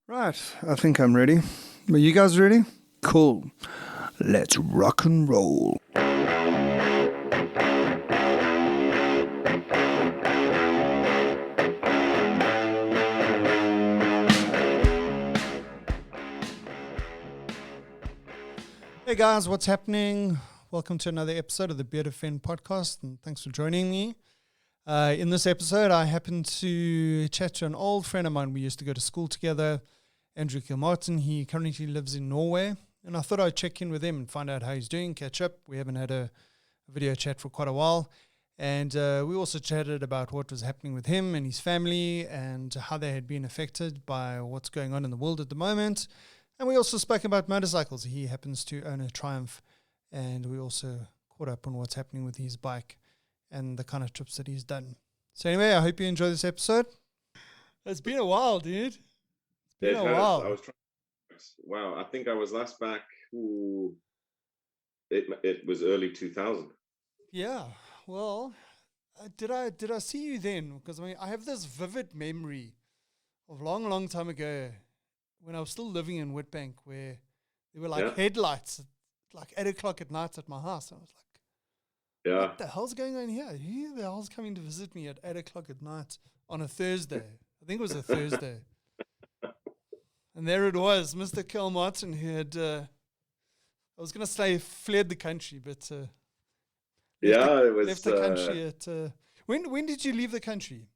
Right, I think I'm ready. Are you guys ready? Cool. Let's rock and roll. Hey guys, what's happening? Welcome to another episode of the Fen Podcast, and thanks for joining me. In this episode, I happened to chat to an old friend of mine. We used to go to school together, Andrew Kilmartin. He currently lives in Norway, and I thought I'd check in with him and find out how he's doing, catch up. We haven't had a video chat for quite a while, and we also chatted about what was happening with him and his family and how they had been affected by what's going on in the world at the moment. And we also spoke about motorcycles. He happens to own a Triumph, and we also caught up on what's happening with his bike and the kind of trips that he's done. So anyway, I hope you enjoy this episode. It's been a while, dude. It's been a while. I was wow, I think I was last back. It was early 2000. Yeah. Well, did I see you then? Because I have this vivid memory of long time ago when I was still living in Witbank, where there were headlights at 8 o'clock at night at my house. I was like, what the hell's going on here? Who the hell's coming to visit me at 8 o'clock at night on a Thursday? I think it was a Thursday. And there it was, Mr. Kilmartin, who had, I was going to say fled the country, but left the country at, when did you leave the country?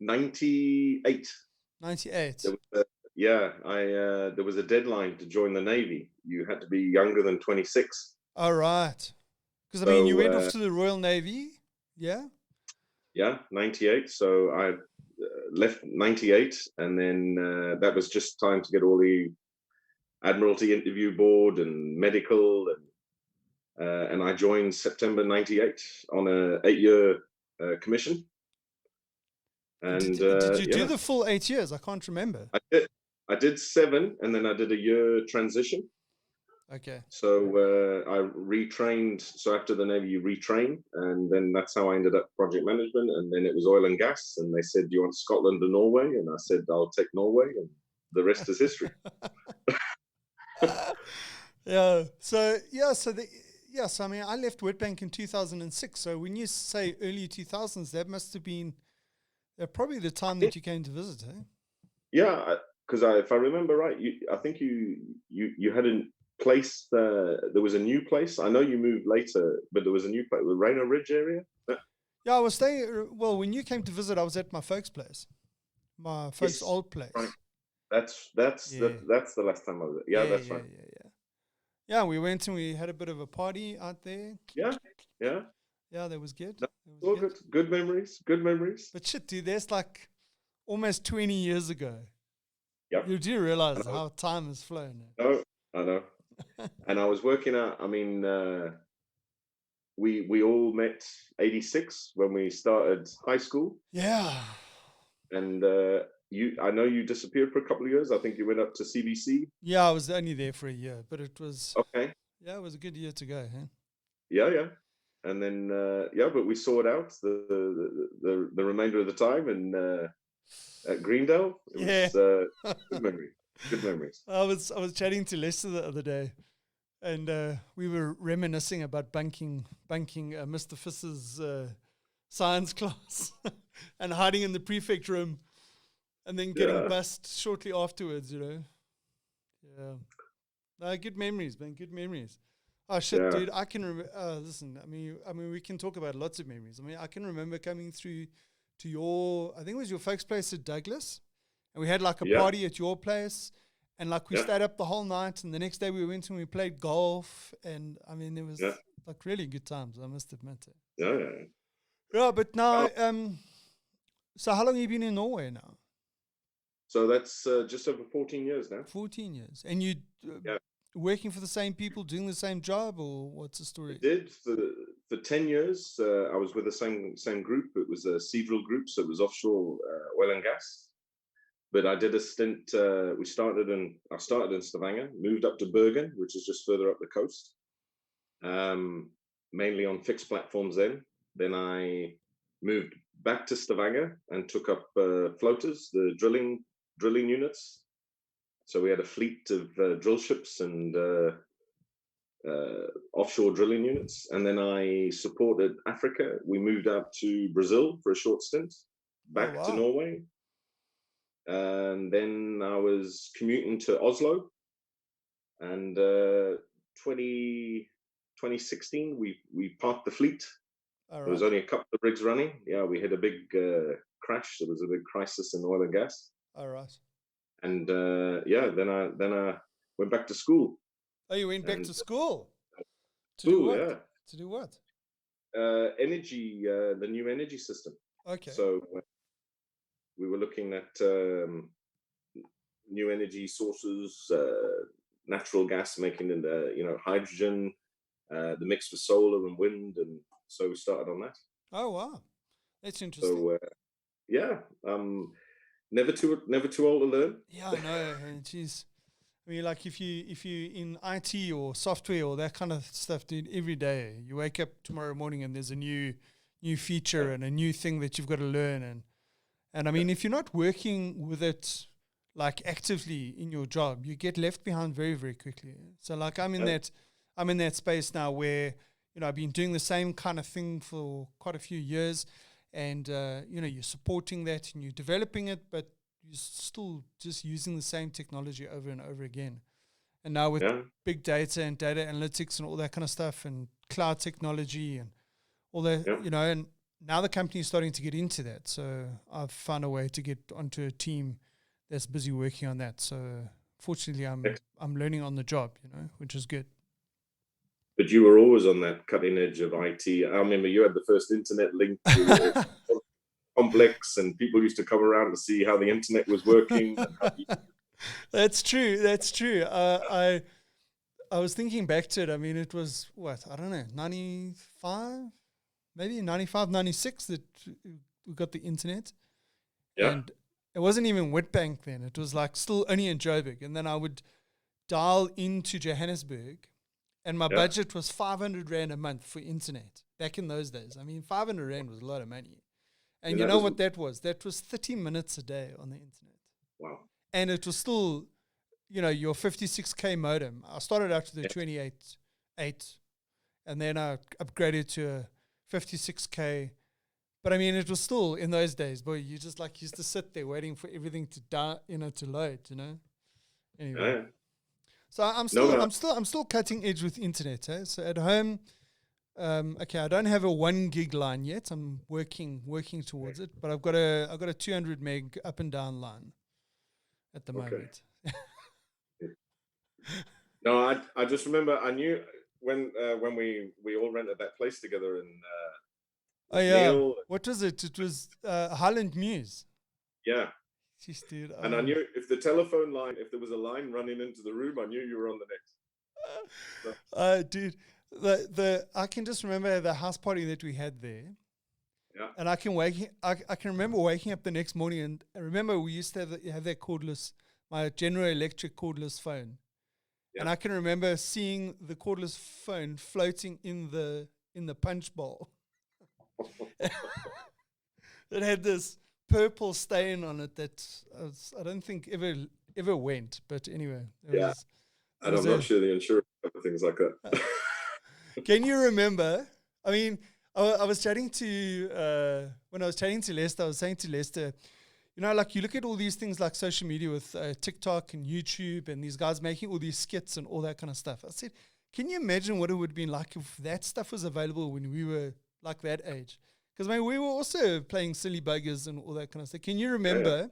98. 98. There was a deadline to join the Navy. You had to be younger than 26. All right. Because, you went off to the Royal Navy, yeah? Yeah, 98. So I left 98, and then that was just time to get all the Admiralty interview board and medical, and I joined September 98 on a 8-year commission. And did you do the full 8 years? I can't remember. I did 7, and then I did a year transition. Okay. So I retrained. So after the Navy, you retrain, and then that's how I ended up project management. And then it was oil and gas, and they said, "Do you want Scotland or Norway?" And I said, "I'll take Norway," and the rest is history. So I left Witbank in 2006. So when you say early 2000s, that must have been probably the time that you came to visit, eh? Yeah, because if I remember right, I think you had a place. There was a new place. I know you moved later, but there was a new place, the Rainer Ridge area. Yeah, I was staying. Well, when you came to visit, I was at my folks' place, my folks' old place. Right. That's the last time I was there. That's right. Yeah, we went and we had a bit of a party out there. Yeah. Yeah, that was good. No, good. Good memories. But shit, dude, that's like almost 20 years ago. Yep. You do realize how time has flown. No, I know. And I was working out, we all met 86 when we started high school. Yeah. And I know you disappeared for a couple of years. I think you went up to CBC. Yeah, I was only there for a year, but it was okay. Yeah, it was a good year to go, huh? Yeah. And then but we saw it out the remainder of the time, and at Greendale. It was good memories. I was chatting to Lester the other day, and we were reminiscing about bunking Mr. Fiss's science class and hiding in the prefect room, and then getting bussed shortly afterwards. Yeah. Good memories, man. Good memories. Oh shit, dude! I can remember. Listen, we can talk about lots of memories. I can remember coming through to your, I think it was your folks' place at Douglas, and we had like a party at your place, and like we stayed up the whole night, and the next day we went and we played golf, and it was like really good times, I must admit it. Yeah, but now, so how long have you been in Norway now? So that's just over 14 years now. 14 years, and you working for the same people, doing the same job, or what's the story? I did for 10 years. I was with the same group. It was a Seadrill group, so it was offshore oil and gas. But I did a stint. I started in Stavanger, moved up to Bergen, which is just further up the coast, mainly on fixed platforms. Then I moved back to Stavanger and took up floaters, the drilling units. So we had a fleet of drill ships and offshore drilling units. And then I supported Africa. We moved out to Brazil for a short stint, back to Norway. And then I was commuting to Oslo. And 2016, we parked the fleet. There was only a couple of rigs running. Yeah, we had a big crash. There was a big crisis in oil and gas. All right. And then I went back to school. Oh, you went back to school? To do what? Yeah. To do what? Energy, the new energy system. Okay. So we were looking at new energy sources, natural gas, making hydrogen, the mix with solar and wind, and so we started on that. Oh wow, that's interesting. So never too old to learn. Yeah, I know. Geez, I mean, like if you in IT or software or that kind of stuff, dude, every day you wake up tomorrow morning and there's a new feature and a new thing that you've got to learn, and I mean, if you're not working with it like actively in your job, you get left behind very, very quickly. So like I'm in that space now where, I've been doing the same kind of thing for quite a few years, and you're supporting that and you're developing it, but you're still just using the same technology over and over again. And now with big data and data analytics and all that kind of stuff and cloud technology and all that, and now the company is starting to get into that. So I've found a way to get onto a team that's busy working on that. So fortunately, I'm learning on the job, which is good. But you were always on that cutting edge of IT. I remember you had the first internet link to complex, and people used to come around to see how the internet was working. That's true. I was thinking back to it. I mean, it was what? I don't know, 95, maybe 95, 96 that we got the internet. Yeah. And it wasn't even Witbank then. It was like still only in Joburg. And then I would dial into Johannesburg, and my budget was 500 Rand a month for internet back in those days. I mean, 500 Rand was a lot of money. And you know what that was? That was 30 minutes a day on the internet. Wow. And it was still, your 56K modem. I started out with a 28.8, and then I upgraded to a 56K. But I mean, it was still in those days, boy. You just used to sit there waiting for everything to to load. Anyway, so I'm still cutting edge with internet. So at home, I don't have a 1 gig line yet. I'm working towards it, but I've got a 200 meg up and down line at the moment. No, I just remember I knew when we all rented that place together in. Neil. What was it? It was Highland News. Yeah. Jeez, dude. And I knew if there was a line running into the room, I knew you were on the next. Dude, I can just remember the house party that we had there. Yeah. And I can remember waking up the next morning, and I remember we used to have that cordless, my General Electric cordless phone. Yeah. And I can remember seeing the cordless phone floating in the punch bowl. It had this purple stain on it that I don't think ever went. But anyway, and I'm not sure the insurance cover things like that. Can you remember? I mean, I was chatting to when I was chatting to Lester, I was saying to Lester, like you look at all these things like social media with TikTok and YouTube and these guys making all these skits and all that kind of stuff. I said, can you imagine what it would have been like if that stuff was available when we were like that age? Because we were also playing silly buggers and all that kind of stuff. Can you remember? Yeah.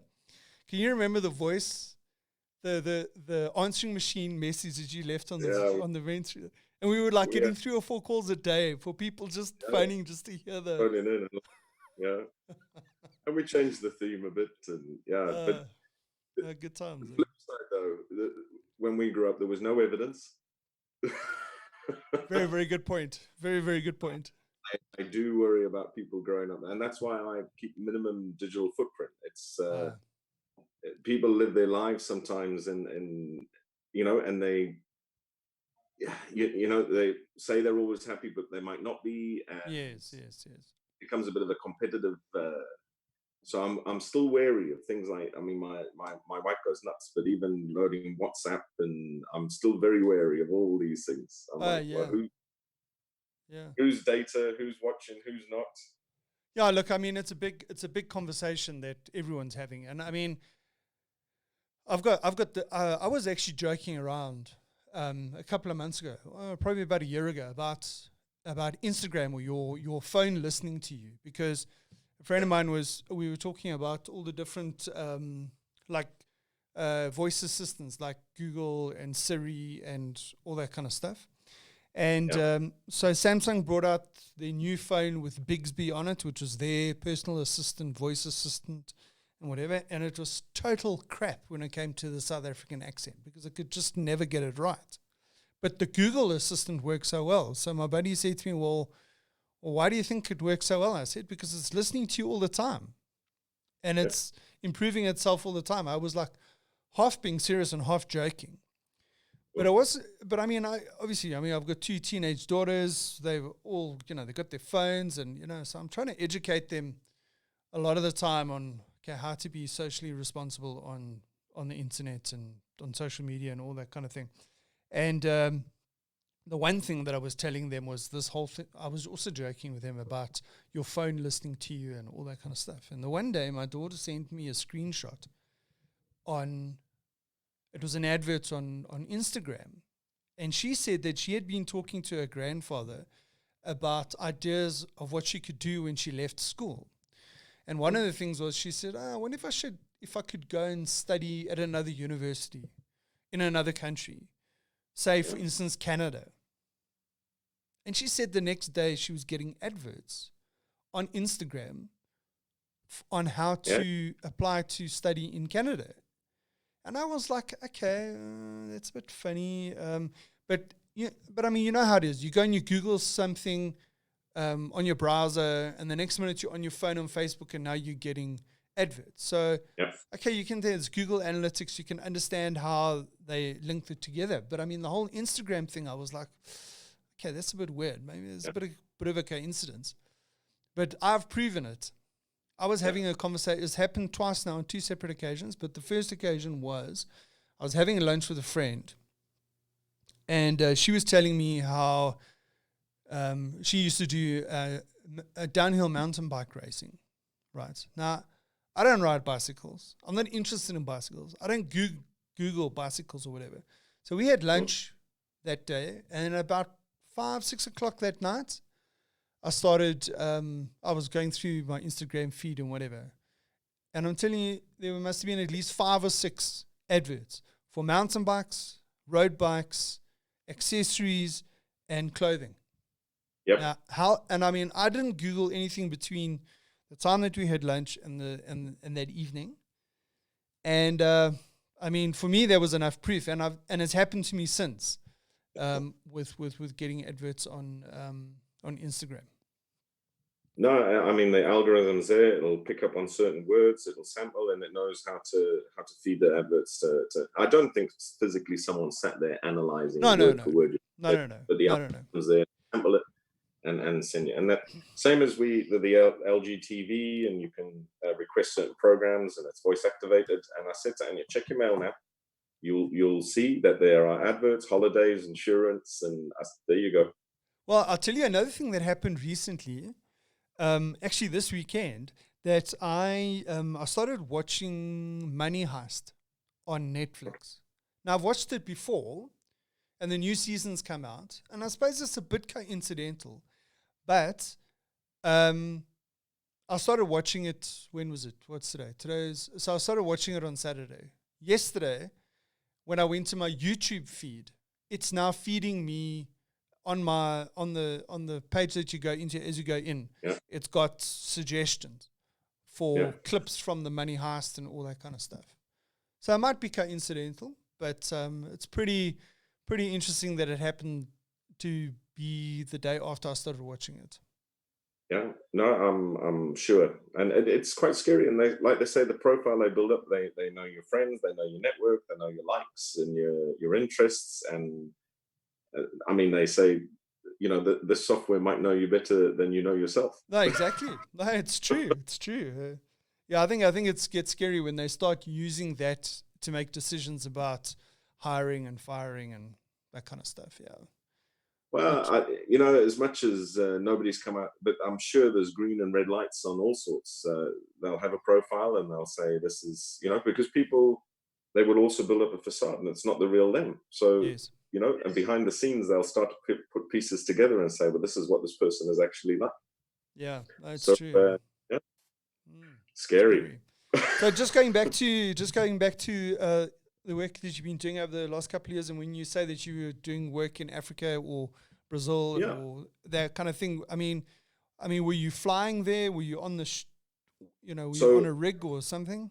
Can you remember the voice, the answering machine message that you left on the vent? And we were like getting 3 or 4 calls a day for people just phoning just to hear the phoning in. And we changed the theme a bit, and but good times. The flip side, though, when we grew up, there was no evidence. Very, very good point. Very, very good point. I do worry about people growing up, and that's why I keep minimum digital footprint. It's people live their lives sometimes, and they, they say they're always happy, but they might not be. And yes. It becomes a bit of a competitive So I'm still wary of things like, I mean, my wife goes nuts, but even loading WhatsApp, and I'm still very wary of all these things. I'm like, well, Yeah. Yeah. whose data, who's watching, who's not? Yeah, look, I mean, it's a big conversation that everyone's having. And I mean, I was actually joking around a couple of months ago, probably about a year ago, about Instagram or your phone listening to you, because a friend of mine we were talking about all the different voice assistants like Google and Siri and all that kind of stuff. And so Samsung brought out their new phone with Bixby on it, which was their personal assistant, voice assistant, and whatever. And it was total crap when it came to the South African accent, because it could just never get it right. But the Google Assistant works so well. So my buddy said to me, well, why do you think it works so well? I said, because it's listening to you all the time. And it's improving itself all the time. I was like half being serious and half joking. But I've got 2 teenage daughters. They've all, they got their phones, and, so I'm trying to educate them a lot of the time on how to be socially responsible on the internet and on social media and all that kind of thing. And the one thing that I was telling them was this whole thing. I was also joking with them about your phone listening to you and all that kind of stuff. And the one day my daughter sent me a screenshot it was an advert on Instagram. And she said that she had been talking to her grandfather about ideas of what she could do when she left school. And one of the things was, she said, I wonder if I could go and study at another university in another country, say, for instance, Canada. And she said the next day she was getting adverts on Instagram on how to apply to study in Canada. And I was like, okay, that's a bit funny. But I mean, you know how it is. You go and you Google something on your browser, and the next minute you're on your phone on Facebook, and now you're getting adverts. So, okay, you can there's Google Analytics. You can understand how they link it together. But I mean, the whole Instagram thing, I was like, okay, that's a bit weird. Maybe there's a bit of a coincidence. But I've proven it. I was having a conversation. It's happened twice now on 2 separate occasions. But the first occasion was I was having a lunch with a friend, and she was telling me how she used to do a downhill mountain bike racing. Right. Now, I don't ride bicycles. I'm not interested in bicycles. I don't Google bicycles or whatever. So we had lunch that day, and about 5-6 o'clock that night, I started, I was going through my Instagram feed and whatever. And I'm telling you, there must have been at least 5 or 6 adverts for mountain bikes, road bikes, accessories, and clothing. Yep. Now, I didn't Google anything between the time that we had lunch and that evening. And, for me, there was enough proof. And it's happened to me since with getting adverts on Instagram. No, I mean, the algorithm's there. It'll pick up on certain words. It'll sample, and it knows how to feed the adverts to. I don't think physically someone sat there analyzing word for word. No. But the algorithm's there, sample it, and send you. And that same as the LG TV, and you can request certain programs, and it's voice activated. And I said to Anya, check your mail now. You'll see that there are adverts, holidays, insurance, and there you go. Well, I'll tell you another thing that happened recently. Actually, this weekend, that I started watching Money Heist on Netflix. Now, I've watched it before, and the new season's come out, and I suppose it's a bit coincidental, but I started watching it. When was it? What's today? So I started watching it on Saturday. Yesterday, when I went to my YouTube feed, it's now feeding me on the page that you go into as you go in. It's got suggestions for clips from the Money Heist and all that kind of stuff. So it might be coincidental, but it's pretty interesting that it happened to be the day after I started watching it. Yeah, no, I'm sure, and it's quite scary. And they say, the profile they build up, they know your friends, they know your network, they know your likes and your interests, and they say, the software might know you better than you know yourself. No, exactly. No, it's true. It's true. Yeah, I think it gets scary when they start using that to make decisions about hiring and firing and that kind of stuff. Yeah. Well, as much as nobody's come out, but I'm sure there's green and red lights on all sorts. They'll have a profile and they'll say this is, because people, they will also build up a facade and it's not the real them. So, Yes. and behind the scenes, they'll start to put pieces together and say, well, this is what this person is actually like. Yeah, that's So, true. yeah, Scary. scary. So just going back to the work that you've been doing over the last couple of years, and when you say that you were doing work in Africa or Brazil Yeah. or that kind of thing, I mean, were you flying there? Were you on the, were you on a rig or something?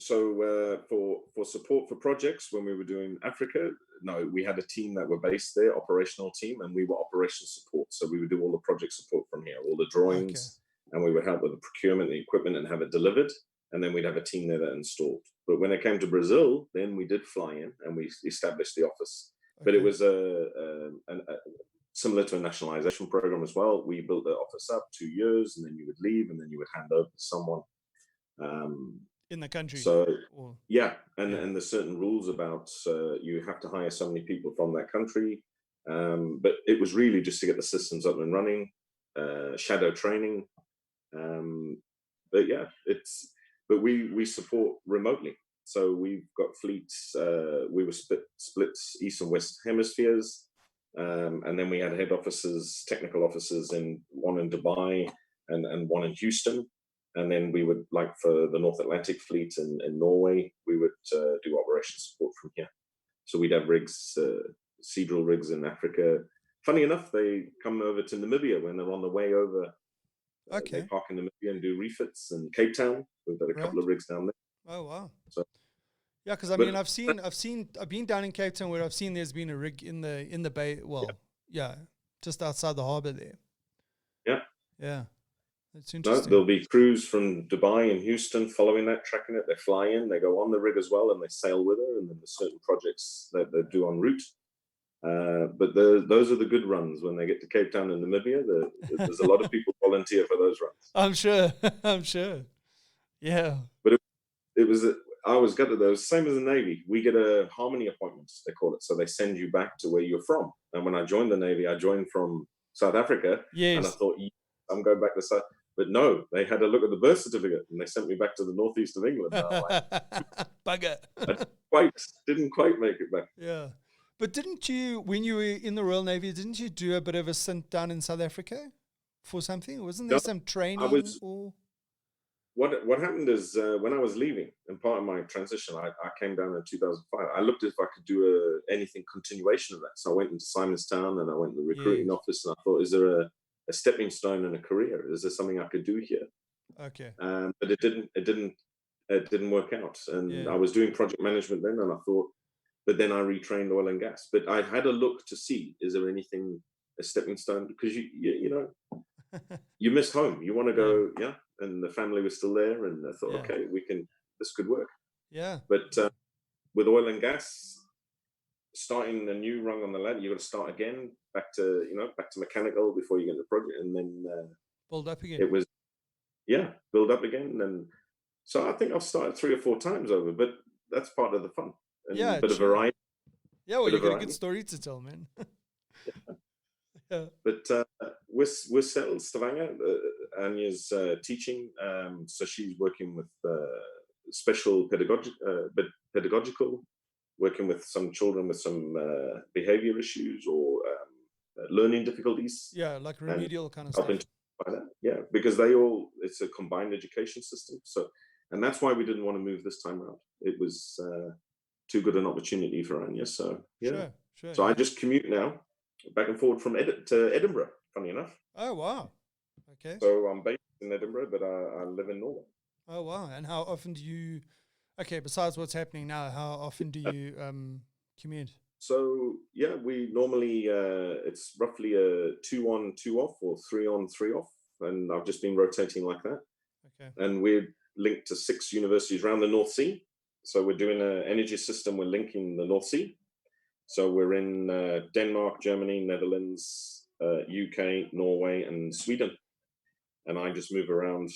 So for support for projects when we were doing Africa, no, we had a team that were based there, operational team, and we were operational support. So we would do all the project support from here, all the drawings, and we would help with the procurement, the equipment, and have it delivered. And then we'd have a team there that installed. But when it came to Brazil, then we did fly in and we established the office. Okay. But it was similar to a nationalization program as well. We built the office up 2 years, and then you would leave, and then you would hand over to someone. In the country. So, and there's certain rules about you have to hire so many people from that country. But it was really just to get the systems up and running, shadow training. But we support remotely. So we've got fleets. We were split East and West hemispheres. And then we had head offices, technical offices, one in Dubai and one in Houston. And then we would, like for the North Atlantic fleet in Norway, we would do operation support from here. So we'd have rigs, Seadrill rigs in Africa. Funny enough, they come over to Namibia when they're on the way over. They park in Namibia and do refits in Cape Town. We've got a couple of rigs down there. Oh wow! So, yeah, because I've been down in Cape Town where I've seen there's been a rig in the bay. Well, just outside the harbour there. Yeah. That's interesting. No, there'll be crews from Dubai and Houston following that, tracking it. They fly in, they go on the rig as well, and they sail with her. And then there's certain projects that they do en route. But those are the good runs when they get to Cape Town and Namibia. There's a lot of people volunteer for those runs. I'm sure. Yeah. But I was gutted though. Same as the Navy. We get a harmony appointment, they call it. So they send you back to where you're from. And when I joined the Navy, I joined from South Africa. Yes. And I thought, I'm going back to South. But no, they had a look at the birth certificate and they sent me back to the northeast of England. Bugger. I didn't quite make it back. Yeah. But didn't you, when you were in the Royal Navy, didn't you do a bit of a stint down in South Africa for something? Wasn't there some training? What happened is when I was leaving and part of my transition, I came down in 2005. I looked if I could do anything continuation of that. So I went into Simonstown and I went to the recruiting office and I thought, is there a stepping stone in a career? Is there something I could do here? Okay. But it didn't work out. And I was doing project management then, and I thought, but then I retrained oil and gas. But I had a look to see, is there anything, a stepping stone? Because you miss home. You want to go, and the family was still there, and I thought, okay, this could work. Yeah. But with oil and gas, starting a new rung on the ladder, you got to start again, back to mechanical before you get the project, and then build up again. It was, build up again, and so I think I've started 3 or 4 times over, but that's part of the fun. And a bit of variety. Yeah, well, you got a good story to tell, man. Yeah. But we're settled. Stavanger, Anya's teaching, so she's working with special pedagogical, working with some children with some behavior issues or learning difficulties. Yeah, like remedial kind of stuff. Yeah, because it's a combined education system. So, and that's why we didn't want to move this time around. It was too good an opportunity for Anya. So, Sure. So I just commute now back and forward from to Edinburgh, funny enough. Oh, wow. Okay. So I'm based in Edinburgh, but I live in Norway. Oh, wow. And how often do you, besides what's happening now, how often do you commute? So, we normally, it's roughly a 2 on, 2 off or 3 on, 3 off. And I've just been rotating like that. Okay. And we're linked to 6 universities around the North Sea. So we're doing an energy system. We're linking the North Sea. So we're in Denmark, Germany, Netherlands, UK, Norway, and Sweden. And I just move around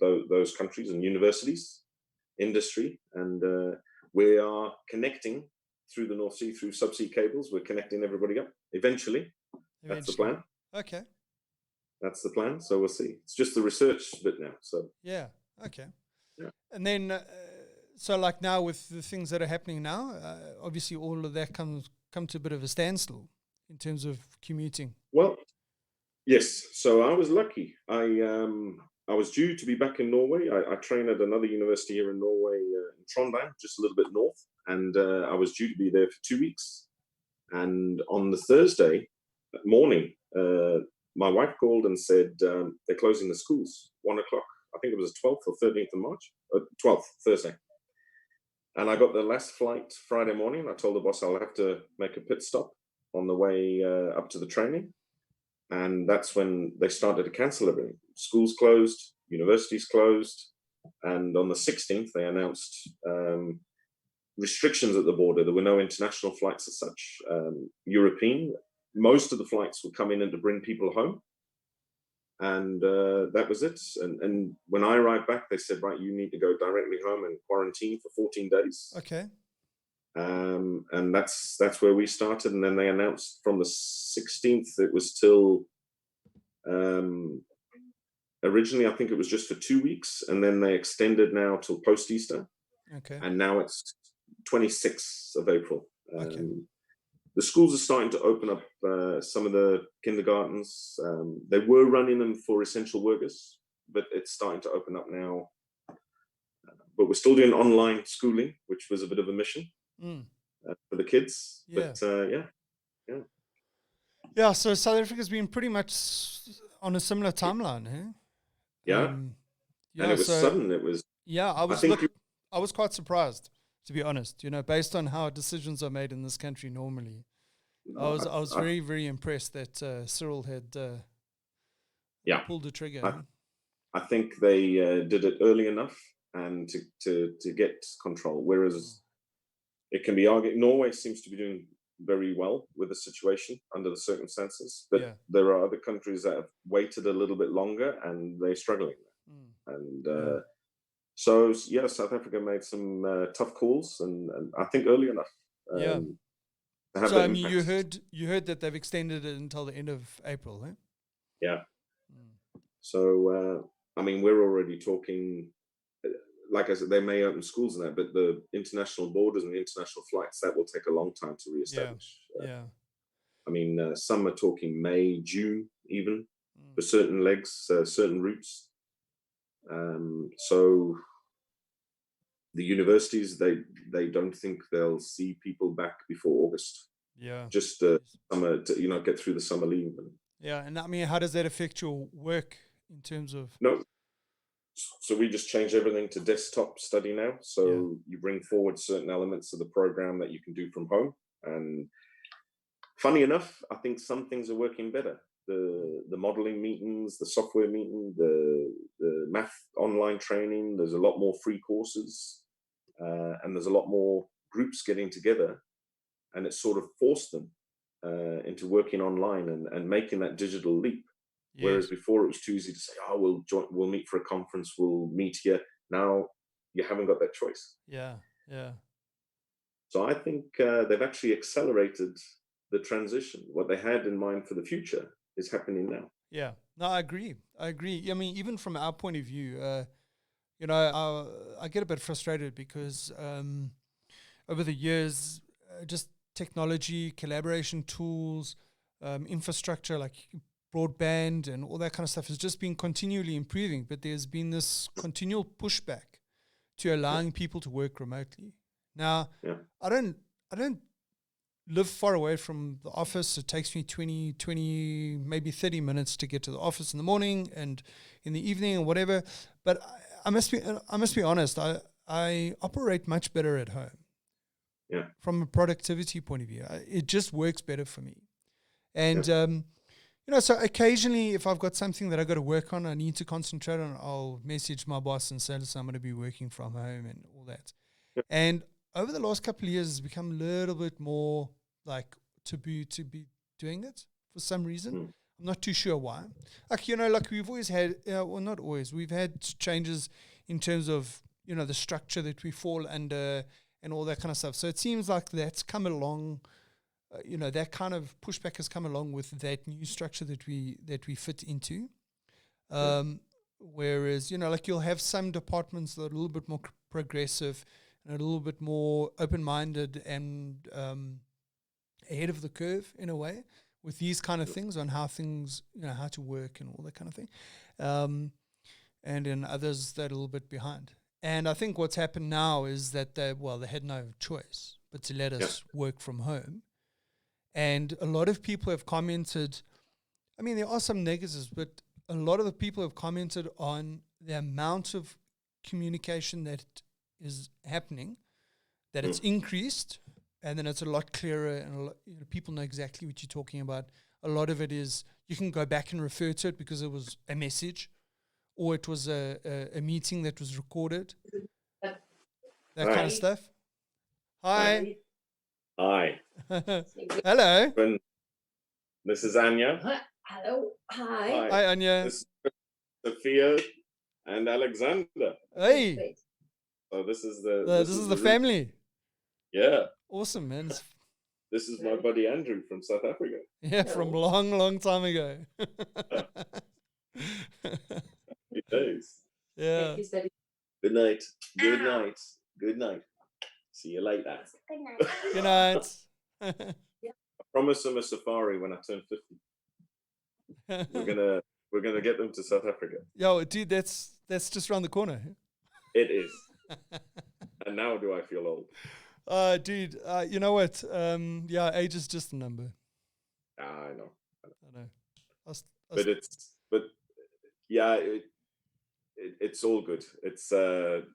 those countries and universities, industry, and we are connecting through the North Sea, through subsea cables. We're connecting everybody up eventually. That's the plan. Okay. That's the plan. So we'll see. It's just the research bit now. So yeah. Okay. Yeah. And then, so like now with the things that are happening now, obviously all of that come to a bit of a standstill in terms of commuting. Well, yes. So I was lucky. I was due to be back in Norway. I train at another university here in Norway, in Trondheim, just a little bit north. And I was due to be there for 2 weeks. And on the Thursday morning, my wife called and said they're closing the schools, 1 o'clock. I think it was the 12th or 13th of March, 12th, Thursday. And I got the last flight Friday morning. I told the boss I'll have to make a pit stop on the way up to the training. And that's when they started to cancel everything. Schools closed, universities closed. And on the 16th, they announced restrictions at the border. There were no international flights as such. European, most of the flights were coming in to bring people home. And that was it. And when I arrived back, they said, right, you need to go directly home and quarantine for 14 days. Okay. And that's where we started. And then they announced from the 16th, it was till originally, I think it was just for 2 weeks. And then they extended now till post-Easter. Okay. And now it's 26th of April. Okay. The schools are starting to open up some of the kindergartens. They were running them for essential workers, but it's starting to open up now. But we're still doing online schooling, which was a bit of a mission for the kids. Yeah. But yeah. Yeah, so South Africa's been pretty much on a similar timeline, eh? Yeah. And it was sudden. It was. Yeah, I was quite surprised, to be honest. You know, based on how decisions are made in this country normally, I was very, very impressed that Cyril had pulled the trigger. I think they did it early enough and to get control. Whereas it can be argued, Norway seems to be doing very well with the situation under the circumstances, but there are other countries that have waited a little bit longer and they're struggling. And so, South Africa made some tough calls, and I think early enough. So, I mean, you heard that they've extended it until the end of April, eh? Yeah. So, I mean, we're already talking, like I said, they may open schools and that, but the international borders and the international flights, that will take a long time to reestablish. I mean, some are talking May, June even, for certain legs, certain routes. So the universities, they don't think they'll see people back before August. Yeah. Just summer, to, get through the summer leave. And I mean, how does that affect your work in terms of? No. So we just change everything to desktop study now. So you bring forward certain elements of the program that you can do from home. And funny enough, I think some things are working better. The modeling meetings, the software meeting, the math online training, there's a lot more free courses, and there's a lot more groups getting together, and it sort of forced them into working online and making that digital leap. Yes. Whereas before it was too easy to say, we'll meet for a conference, we'll meet here. Now you haven't got that choice. Yeah. So I think they've actually accelerated the transition. What they had in mind for the future is happening now. Yeah, no, I agree. I mean, even from our point of view, I get a bit frustrated because over the years, just technology, collaboration tools, infrastructure like broadband and all that kind of stuff has just been continually improving, but there's been this continual pushback to allowing people to work remotely. Now, I don't live far away from the office. It takes me 20, maybe 30 minutes to get to the office in the morning and in the evening and whatever. But I must be honest. I operate much better at home. Yeah. From a productivity point of view, it just works better for me. And so occasionally, if I've got something that I got to work on, I need to concentrate on, I'll message my boss and say, listen, I'm going to be working from home and all that. Yeah. And over the last couple of years, it's become a little bit more like taboo to be doing it for some reason. I'm not too sure why. Like, like we've always had, well, not always, we've had changes in terms of, the structure that we fall under and all that kind of stuff. So it seems like that's come along, that kind of pushback has come along with that new structure that we fit into. Whereas, like you'll have some departments that are a little bit more progressive and a little bit more open-minded and ahead of the curve in a way with these kind of things on how things, how to work and all that kind of thing. And in others that are a little bit behind. And I think what's happened now is that they had no choice but to let us work from home. And a lot of people have commented, I mean, there are some negatives, but a lot of the people have commented on the amount of communication that is happening, that it's increased, and then it's a lot clearer, and a lot, people know exactly what you're talking about. A lot of it is you can go back and refer to it because it was a message, or it was a meeting that was recorded, that kind of stuff. Hi. Hi. Hello. This is Anya. Hello. Hi. Hi, Anya. This is Sophia and Alexander. Hey. So this is this is the family. Yeah. Awesome, man. This is my buddy Andrew from South Africa. Yeah, from long time ago. Happy days. Yeah. Good night. Good night. Good night. See you later. Good night. Good night. I promised them a safari when I turn 50. We're gonna get them to South Africa. Yo, dude, that's just around the corner. It is. And now do I feel old? Dude, you know what? Age is just a number. I know. But it's all good. It's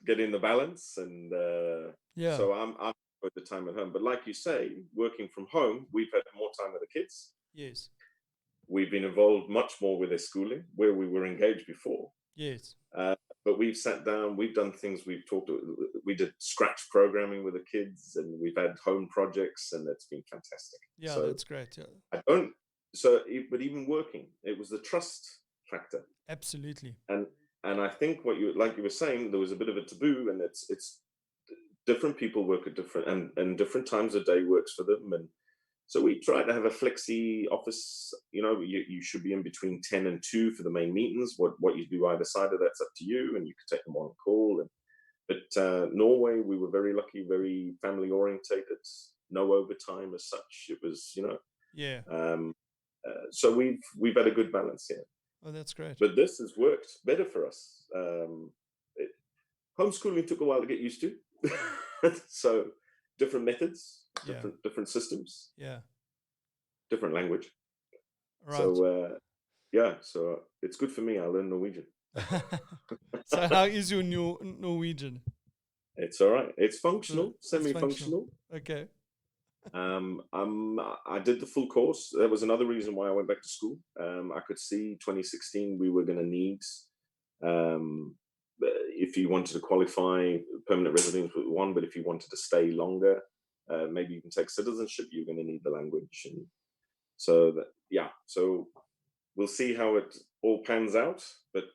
getting the balance, and so I'm at the time at home. But like you say, working from home, we've had more time with the kids. Yes. We've been involved much more with their schooling, where we were engaged before. Yes. But we've sat down, we've done things, we did scratch programming with the kids, and we've had home projects, and it's been fantastic. Yeah, so that's great. Yeah. But even working, it was the trust factor. Absolutely. And I think like you were saying, there was a bit of a taboo, and it's different people work at different, and different times of day works for them. And so we try to have a flexi office. You should be in between 10 and 2 for the main meetings. What you do either side of that's up to you, and you can take them on call. But Norway, we were very lucky, very family orientated, no overtime as such. It was, Yeah. So we've had a good balance here. Oh, that's great. But this has worked better for us. Homeschooling took a while to get used to. So different methods, different systems, different language. Right. So so it's good for me. I learned Norwegian. So how is your new Norwegian? It's all right. It's functional, semi-functional. Okay. I did the full course. That was another reason why I went back to school. I could see 2016 we were going to need, if you wanted to qualify, permanent residence with one, but if you wanted to stay longer, maybe you can take citizenship, you're going to need the language. And so so we'll see how it all pans out. But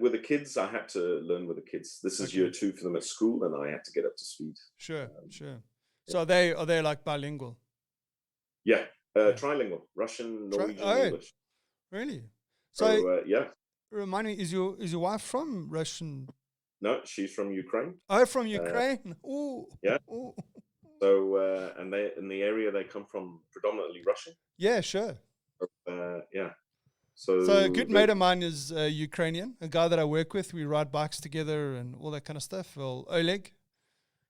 with the kids, I had to learn with the kids. This is year 2 for them at school, and I had to get up to speed. Sure. So are they like bilingual? Yeah, trilingual, Russian, Norwegian, English. Really? So remind me, is your wife from Russian? No, she's from Ukraine. Oh, from Ukraine. Oh. Yeah. Ooh. So and they in the area they come from predominantly Russian. Yeah, sure. So a good mate of mine is Ukrainian. A guy that I work with. We ride bikes together and all that kind of stuff. Well, Oleg.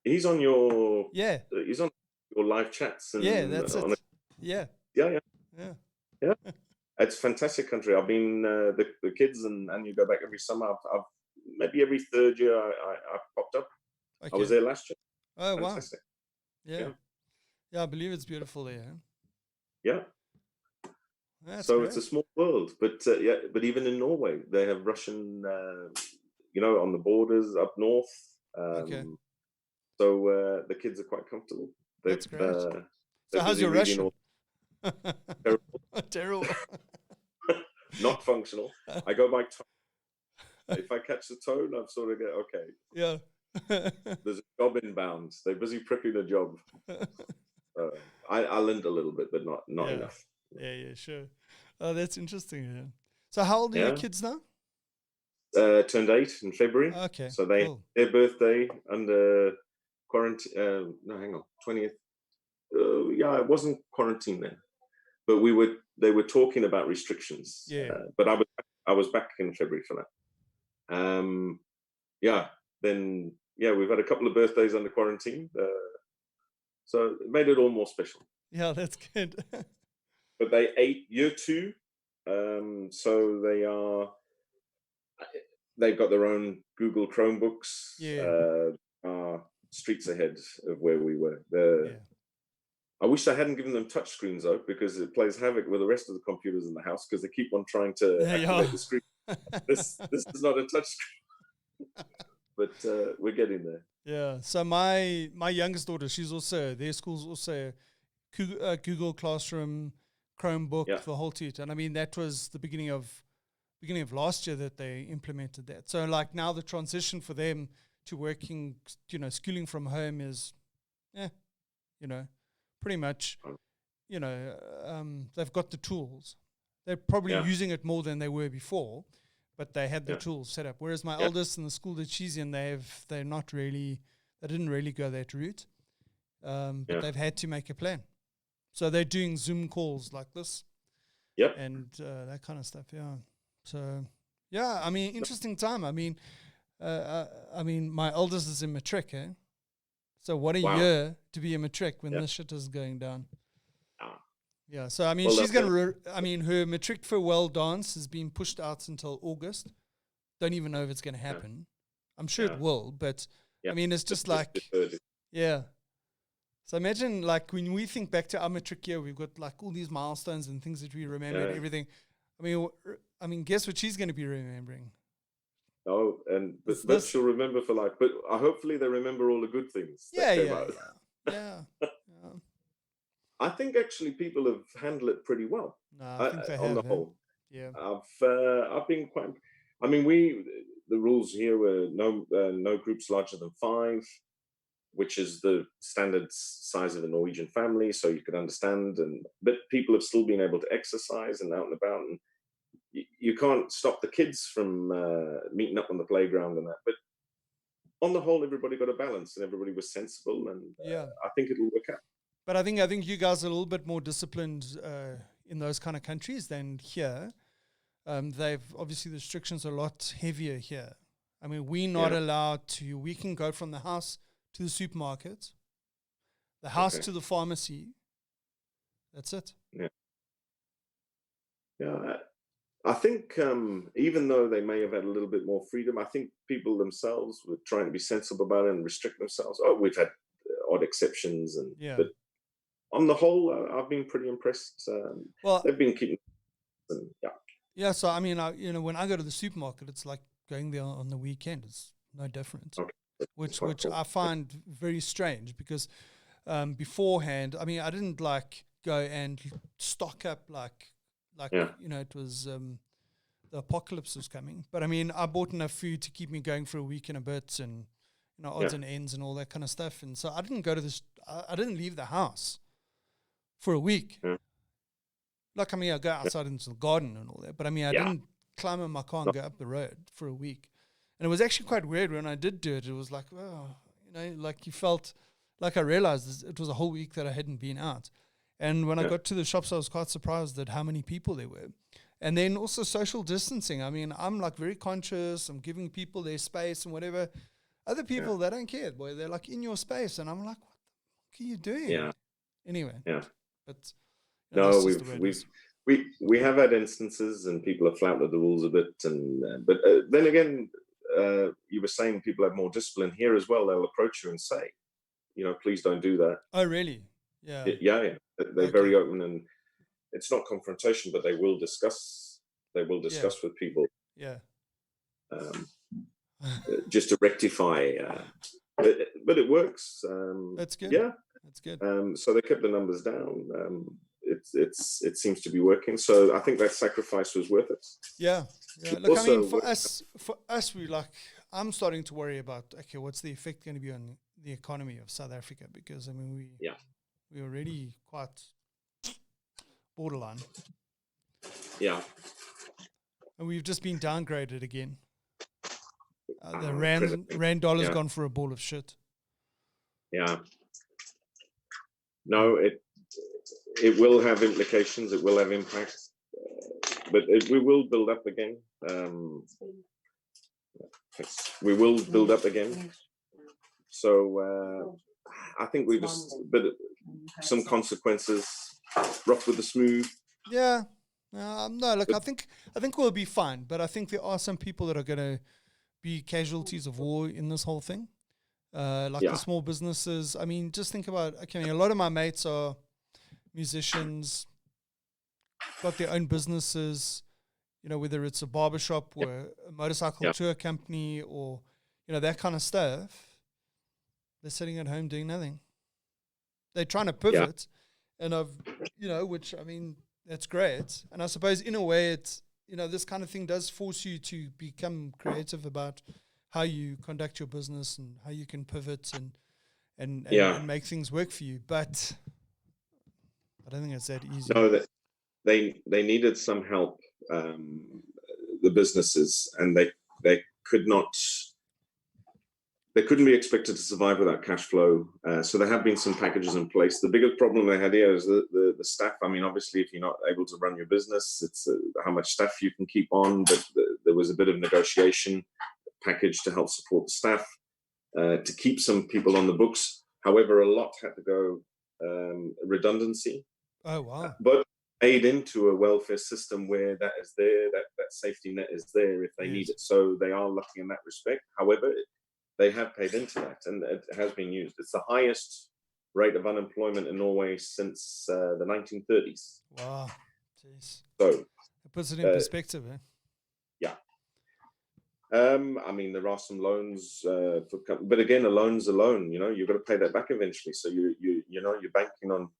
He's on your He's on your live chats. And that's it. Yeah. It's a fantastic country. I've been the kids and you go back every summer. I've maybe every third year I popped up. Okay. I was there last year. Oh, fantastic. Wow. Yeah, I believe it's beautiful there. Yeah. So great. It's a small world, but even in Norway they have Russian, on the borders up north. So the kids are quite comfortable. That's great. So how's your Russian? Terrible. Terrible. Not functional. I go by tone. If I catch the tone, I'm sort of okay. Yeah. There's a job inbound. They're busy prepping a job. I learned a little bit, but not enough. Yeah, sure. Oh, that's interesting. Yeah. So how old are your kids now? Turned 8 in February. Okay. So their birthday under quarantine. No, hang on, 20th. Yeah, it wasn't quarantine then, but they were talking about restrictions. Yeah. But I was back in February for that. Then we've had a couple of birthdays under quarantine. So it made it all more special. Yeah, that's good. But they 8 year 2. So they've got their own Google Chromebooks. Yeah. Streets ahead of where we were. I wish I hadn't given them touch screens though, because it plays havoc with the rest of the computers in the house because they keep on trying to activate the screen. This is not a touch screen, but we're getting there. Yeah. So my youngest daughter, their school's also Google Classroom, Chromebook, the whole toot. And I mean, that was the beginning of last year that they implemented that. So like now the transition for them to working, schooling from home is, pretty much, they've got the tools. They're probably using it more than they were before, but they had the tools set up. Whereas my eldest in the school that she's in, they didn't really go that route, but they've had to make a plan. So they're doing Zoom calls like this, and that kind of stuff. Yeah. So I mean, interesting time. I mean, my eldest is in matric, eh? So what a year to be a matric when this shit is going down. Yeah, so I mean, she's going to, her matric farewell dance has been pushed out until August. Don't even know if it's going to happen. I'm sure it will, but I mean, it's just like, So imagine like when we think back to our matric year, we've got like all these milestones and things that we remember and everything. I mean, guess what she's going to be remembering? Oh, but she'll remember for life. But hopefully they remember all the good things. Yeah. I think actually people have handled it pretty well. No, I think they have. On the whole. Yeah. I've been quite. I mean, the rules here were no groups larger than 5, which is the standard size of a Norwegian family, so you could understand. But people have still been able to exercise and out and about, and you can't stop the kids from meeting up on the playground and that. But on the whole, everybody got a balance and everybody was sensible, and I think it'll work out. But I think you guys are a little bit more disciplined in those kind of countries than here. They've obviously the restrictions are a lot heavier here. I mean, we're not allowed to. We can go from the house to the supermarket, the house to the pharmacy. That's it. Yeah. I think even though they may have had a little bit more freedom, I think people themselves were trying to be sensible about it and restrict themselves. Oh, we've had odd exceptions, but on the whole, I've been pretty impressed. They've been keeping. Yeah. So I mean, when I go to the supermarket, it's like going there on the weekend. It's no different. Okay. Which I find very strange because beforehand, I mean, I didn't like go and stock up like it was the apocalypse was coming. But I mean, I bought enough food to keep me going for a week and a bit, and odds and ends and all that kind of stuff. And so I didn't go to this. I didn't leave the house for a week. Like, I mean, I go outside into the garden and all that, but I mean, I didn't climb in my car and go up the road for a week. And it was actually quite weird when I did do it. It was like, like you felt like I realized it was a whole week that I hadn't been out. And when I got to the shops, I was quite surprised at how many people there were. And then also social distancing. I mean, I'm like very conscious. I'm giving people their space and whatever. Other people, they don't care. Boy, they're like in your space. And I'm like, what the fuck are you doing? Yeah. Anyway. Yeah. But no, we have had instances and people have flouted the rules a bit. But then again, you were saying people have more discipline here as well. They'll approach you and say, please don't do that. Oh, really? Yeah. Yeah. They're very open, and it's not confrontation, but they will discuss. They will discuss with people. Yeah. Just to rectify. But it works. That's good. Yeah. That's good. So they kept the numbers down. it seems to be working. So I think that sacrifice was worth it. Yeah. Look, Also, I mean, for us, we I'm starting to worry about, okay, what's the effect going to be on the economy of South Africa? Because I mean, we're already quite borderline. Yeah. And we've just been downgraded again. The rand dollar's gone for a ball of shit. Yeah. No, it will have implications. It will have impacts, but we will build up again. We will build up again. So I think we just, but some consequences, rough with the smooth. Yeah. No, look, I think we'll be fine, but I think there are some people that are going to be casualties of war in this whole thing. The small businesses. I mean, just think about, okay, a lot of my mates are musicians, got their own businesses, whether it's a barbershop or a motorcycle tour company or, that kind of stuff. They're sitting at home doing nothing. They're trying to pivot, and which, I mean, that's great. And I suppose in a way it's, this kind of thing does force you to become creative about how you conduct your business and how you can pivot and make things work for you. But I don't think it's that easy. No, that they needed some help, the businesses, and they couldn't be expected to survive without cash flow. So there have been some packages in place. The biggest problem they had here is the staff. I mean, obviously, if you're not able to run your business, it's how much staff you can keep on. But there was a bit of negotiation package to help support the staff, to keep some people on the books. However, a lot had to go redundancy. Oh, wow. But aid into a welfare system where that is there, that safety net is there if they need it. So they are lucky in that respect. However, they have paid into that, and it has been used. It's the highest rate of unemployment in Norway since the 1930s. Wow. Jeez. So it puts it in perspective, eh? Yeah. I mean, there are some loans, but again, a loan's a loan. You've got to pay that back eventually. So you're banking on,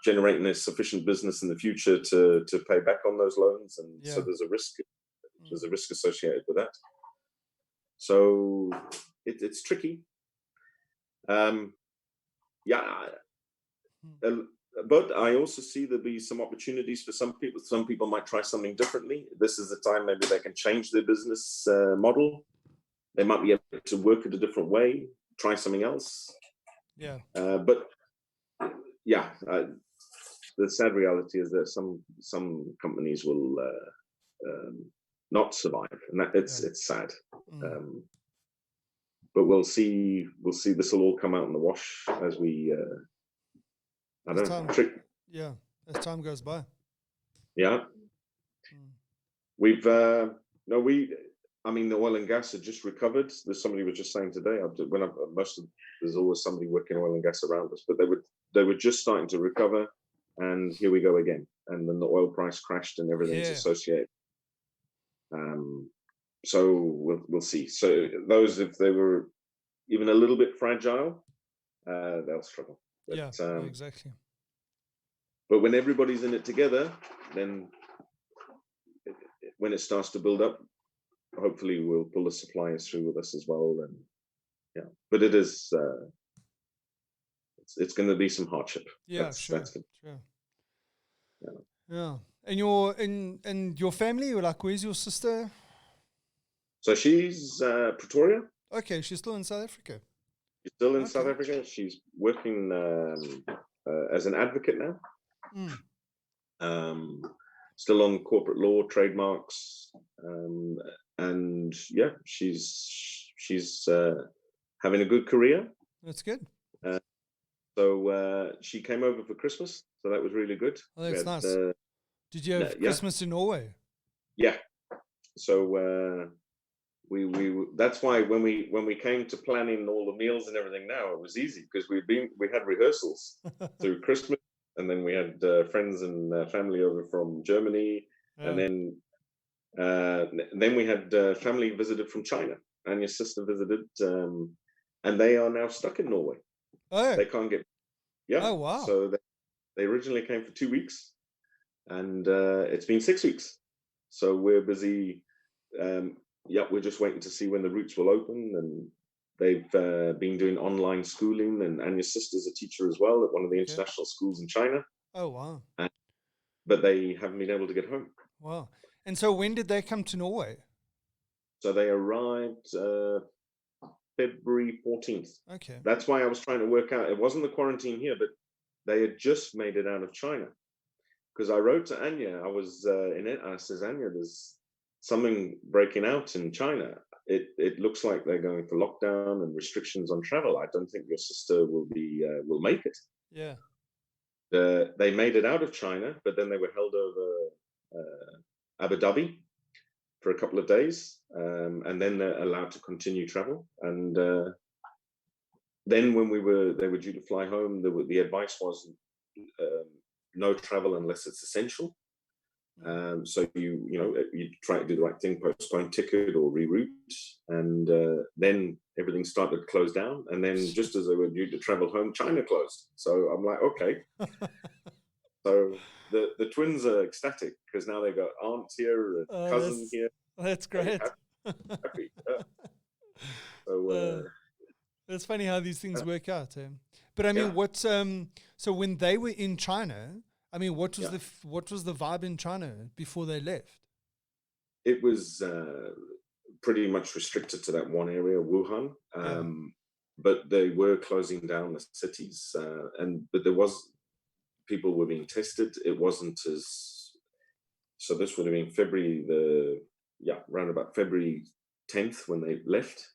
generating a sufficient business in the future to pay back on those loans, and so there's a risk. There's a risk associated with that. So it's tricky. But I also see there'll be some opportunities for some people. Some people might try something differently. This is the time maybe they can change their business model. They might be able to work it a different way, try something else. Yeah. The sad reality is that some companies will not survive, and that it's sad. But we'll see this will all come out in the wash as we as time goes by. Yeah. We've I mean, the oil and gas had just recovered. There's somebody was just saying today, there's always somebody working oil and gas around us, but they were just starting to recover, and here we go again. And then the oil price crashed and everything's associated. So we'll see. So those, if they were even a little bit fragile, they'll struggle. But, exactly. But when everybody's in it together, then when it starts to build up, hopefully we'll pull the suppliers through with us as well. And but it is it's going to be some hardship. Sure. Yeah. And your family, like, where's your sister? So she's Pretoria. Okay, she's still in South Africa. She's still in South Africa. She's working as an advocate now. Still on corporate law, trademarks, and she's having a good career. That's good. So she came over for Christmas, so that was really good. Oh, that's nice. Did you have Christmas in Norway? Yeah. So we that's why when we came to planning all the meals and everything, now it was easy because we had rehearsals through Christmas, and then we had friends and family over from Germany, and then we had family visited from China, and your sister visited, and they are now stuck in Norway. Oh, they can't get. Oh, wow. So They originally came for 2 weeks, and it's been 6 weeks. So we're busy. We're just waiting to see when the routes will open, and they've been doing online schooling. And Anya's sister's a teacher as well at one of the international schools in China. Oh, wow. But they haven't been able to get home. Wow. And so when did they come to Norway? So they arrived February 14th. Okay. That's why I was trying to work out. It wasn't the quarantine here, but they had just made it out of China. Because I wrote to Anya, I was in it, and I says, Anya, there's something breaking out in China. It looks like they're going for lockdown and restrictions on travel. I don't think your sister will make it. Yeah. They made it out of China, but then they were held over Abu Dhabi for a couple of days, and then they're allowed to continue travel. And then when they were due to fly home, the advice was no travel unless it's essential. So you try to do the right thing, postpone ticket or reroute, and then everything started to close down. And then just as they were due to travel home, China closed. So I'm like, okay. So the twins are ecstatic because now they've got aunts here, and cousin here. That's great. Happy. Yeah. So it's funny how these things work out. But I mean, what's so when they were in China, I mean, what was the vibe in China before they left? It was pretty much restricted to that one area, Wuhan. But they were closing down the cities, but there was people were being tested. It wasn't as so. This would have been around about February 10th when they left.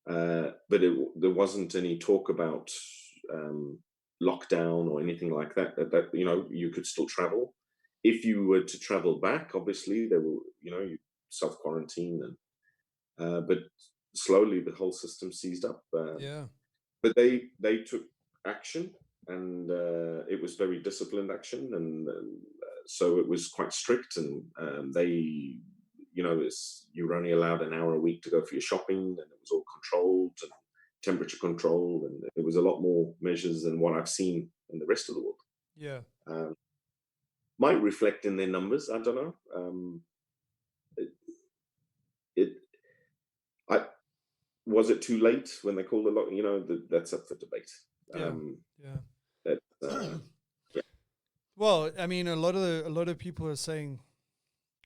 But there wasn't any talk about lockdown or anything like that. That you could still travel. If you were to travel back, obviously there will you self-quarantine, and but slowly the whole system seized up. But they took action, and it was very disciplined action, and so it was quite strict, and they you were only allowed an hour a week to go for your shopping, and it was all controlled and temperature control, and it was a lot more measures than what I've seen in the rest of the world. Might reflect in their numbers. I don't know. Was it too late when they called the lock? That's up for debate. Well, I mean, a lot of people are saying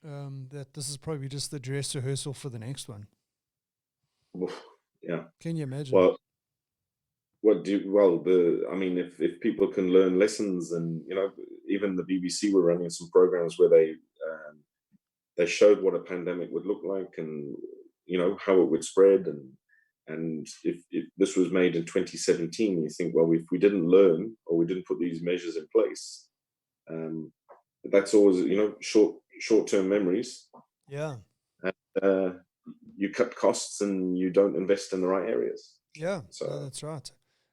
that this is probably just the dress rehearsal for the next one. Yeah. Can you imagine? Well, if people can learn lessons, and even the BBC were running some programs where they showed what a pandemic would look like, and how it would spread, and if this was made in 2017, you think, well, if we didn't learn or we didn't put these measures in place, that's always short-term memories. Yeah. And you cut costs and you don't invest in the right areas. Yeah, so that's right.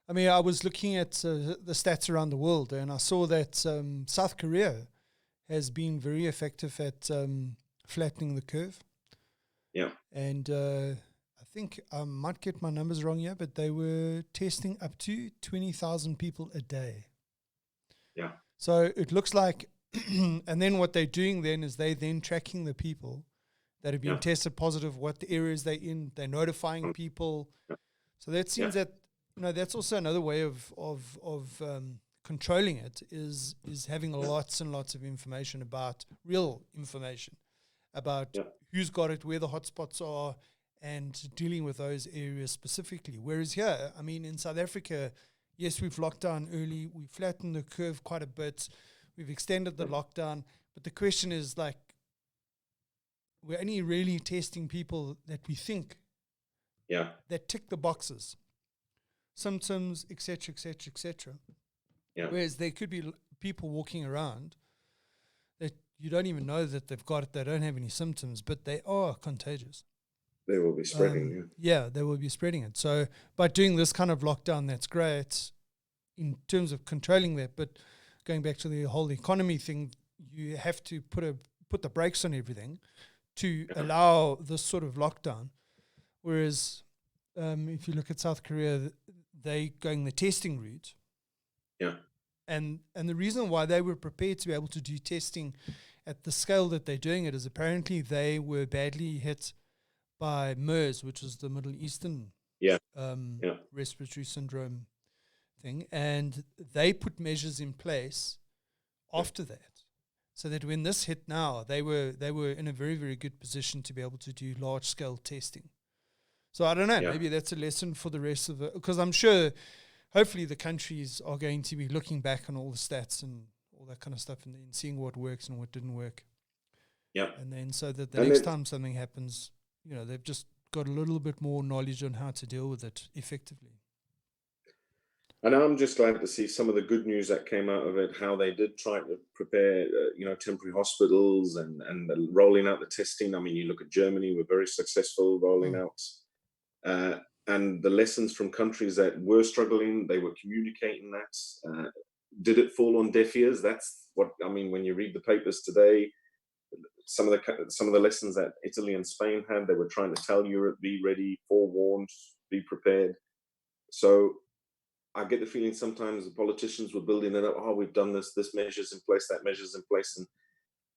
I mean, I was looking at the stats around the world, and I saw that South Korea has been very effective at flattening the curve. Yeah. And I think I might get my numbers wrong here, but they were testing up to 20,000 people a day. Yeah. So it looks like, and then what they're doing then is they then tracking the people that have been tested positive, what the areas they're in, they're notifying people. So that seems that, that's also another way of controlling it is having lots and lots of information about real information about who's got it, where the hotspots are, and dealing with those areas specifically. Whereas here, I mean, in South Africa, yes, we've locked down early, we've flattened the curve quite a bit, we've extended the lockdown, but the question is, like, we're only really testing people that we think that tick the boxes, symptoms, etc., etc., etc. Whereas there could be people walking around that you don't even know that they've got it, they don't have any symptoms, but they are contagious. They will be spreading, they will be spreading it. So by doing this kind of lockdown, that's great in terms of controlling that. But going back to the whole economy thing, you have to put the brakes on everything to allow this sort of lockdown. Whereas if you look at South Korea, they going the testing route. Yeah. And the reason why they were prepared to be able to do testing at the scale that they're doing it is apparently they were badly hit by MERS, which is the Middle Eastern respiratory syndrome thing, and they put measures in place after that, so that when this hit now, they were in a very, very good position to be able to do large scale testing. So I don't know, maybe that's a lesson for the rest of it, because I'm sure, hopefully, the countries are going to be looking back on all the stats and all that kind of stuff, and then seeing what works and what didn't work. Yeah, and then so that the next time something happens, they've just got a little bit more knowledge on how to deal with it effectively. And I'm just glad to see some of the good news that came out of it, how they did try to prepare, temporary hospitals and rolling out the testing. I mean, you look at Germany, we're very successful rolling out. And the lessons from countries that were struggling, they were communicating that. Did it fall on deaf ears? That's what, I mean, when you read the papers today, some of the lessons that Italy and Spain had, they were trying to tell Europe, be ready, forewarned, be prepared. So I get the feeling sometimes the politicians were building it up. Oh, we've done this measure's in place, that measure's in place. And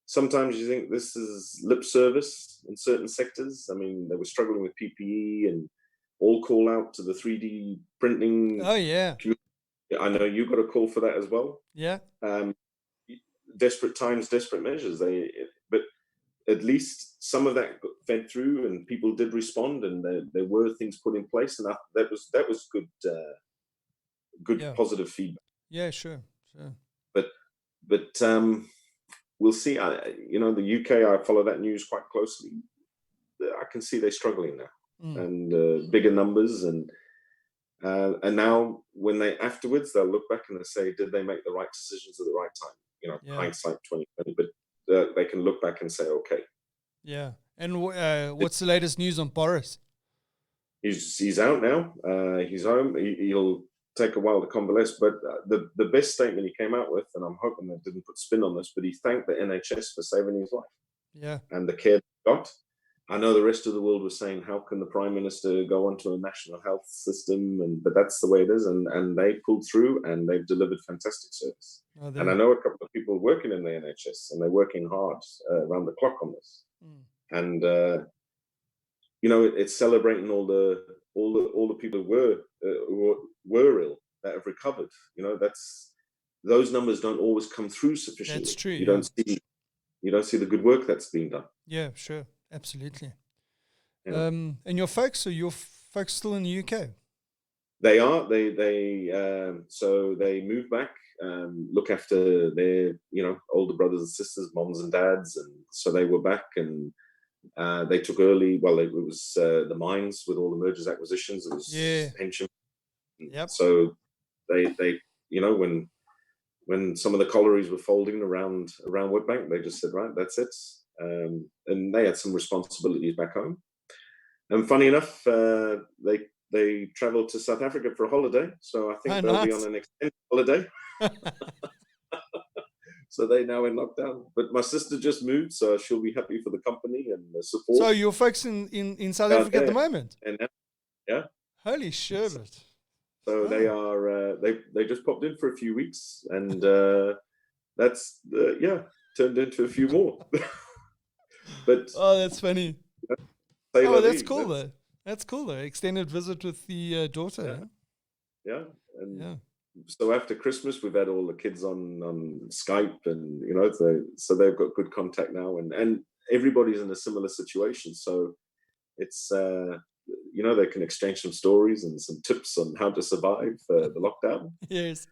sometimes you think this is lip service in certain sectors. I mean, they were struggling with PPE and all call out to the 3D printing. Oh, yeah. I know you got a call for that as well. Yeah. Desperate times, desperate measures. But at least some of that fed through and people did respond, and there were things put in place. And that was good. Positive feedback. Yeah, sure. But we'll see. The UK, I follow that news quite closely. I can see they're struggling now, and bigger numbers, and now when they afterwards they'll look back and they'll say, did they make the right decisions at the right time? Hindsight 2020, but they can look back and say, okay. Yeah. And what's the latest news on Boris? He's out now. He's home. He'll take a while to convalesce, but the best statement he came out with, and I'm hoping they didn't put spin on this, but he thanked the NHS for saving his life. Yeah. And the care they got. I know the rest of the world was saying, how can the Prime Minister go onto a national health system? But that's the way it is. And they pulled through and they've delivered fantastic service. And I know a couple of people working in the NHS, and they're working hard around the clock on this. And it's celebrating all the people who were ill that have recovered. Those numbers don't always come through sufficiently. That's true. You don't see the good work that's been done. Yeah, sure, absolutely. Yeah. And your folks still in the UK? They are. So they moved back, look after their older brothers and sisters, moms and dads, and so they were back and. They took early. Well, it was the mines with all the mergers, acquisitions. It was pension. Yep. So they when some of the collieries were folding around Woodbank, they just said, right, that's it. And they had some responsibilities back home. And funny enough, they travelled to South Africa for a holiday. So I think they'll be on an extended holiday. So they're now in lockdown. But my sister just moved, so she'll be happy for the company and the support. So your folks in South Africa at the moment? And yeah. Holy shit. So they are, they just popped in for a few weeks, and that's, turned into a few more. But that's funny. That's cool though. That's cool though. Extended visit with the daughter. Yeah. And so after Christmas, we've had all the kids on Skype, and so they've got good contact now, and everybody's in a similar situation. So it's they can exchange some stories and some tips on how to survive the lockdown. Yes.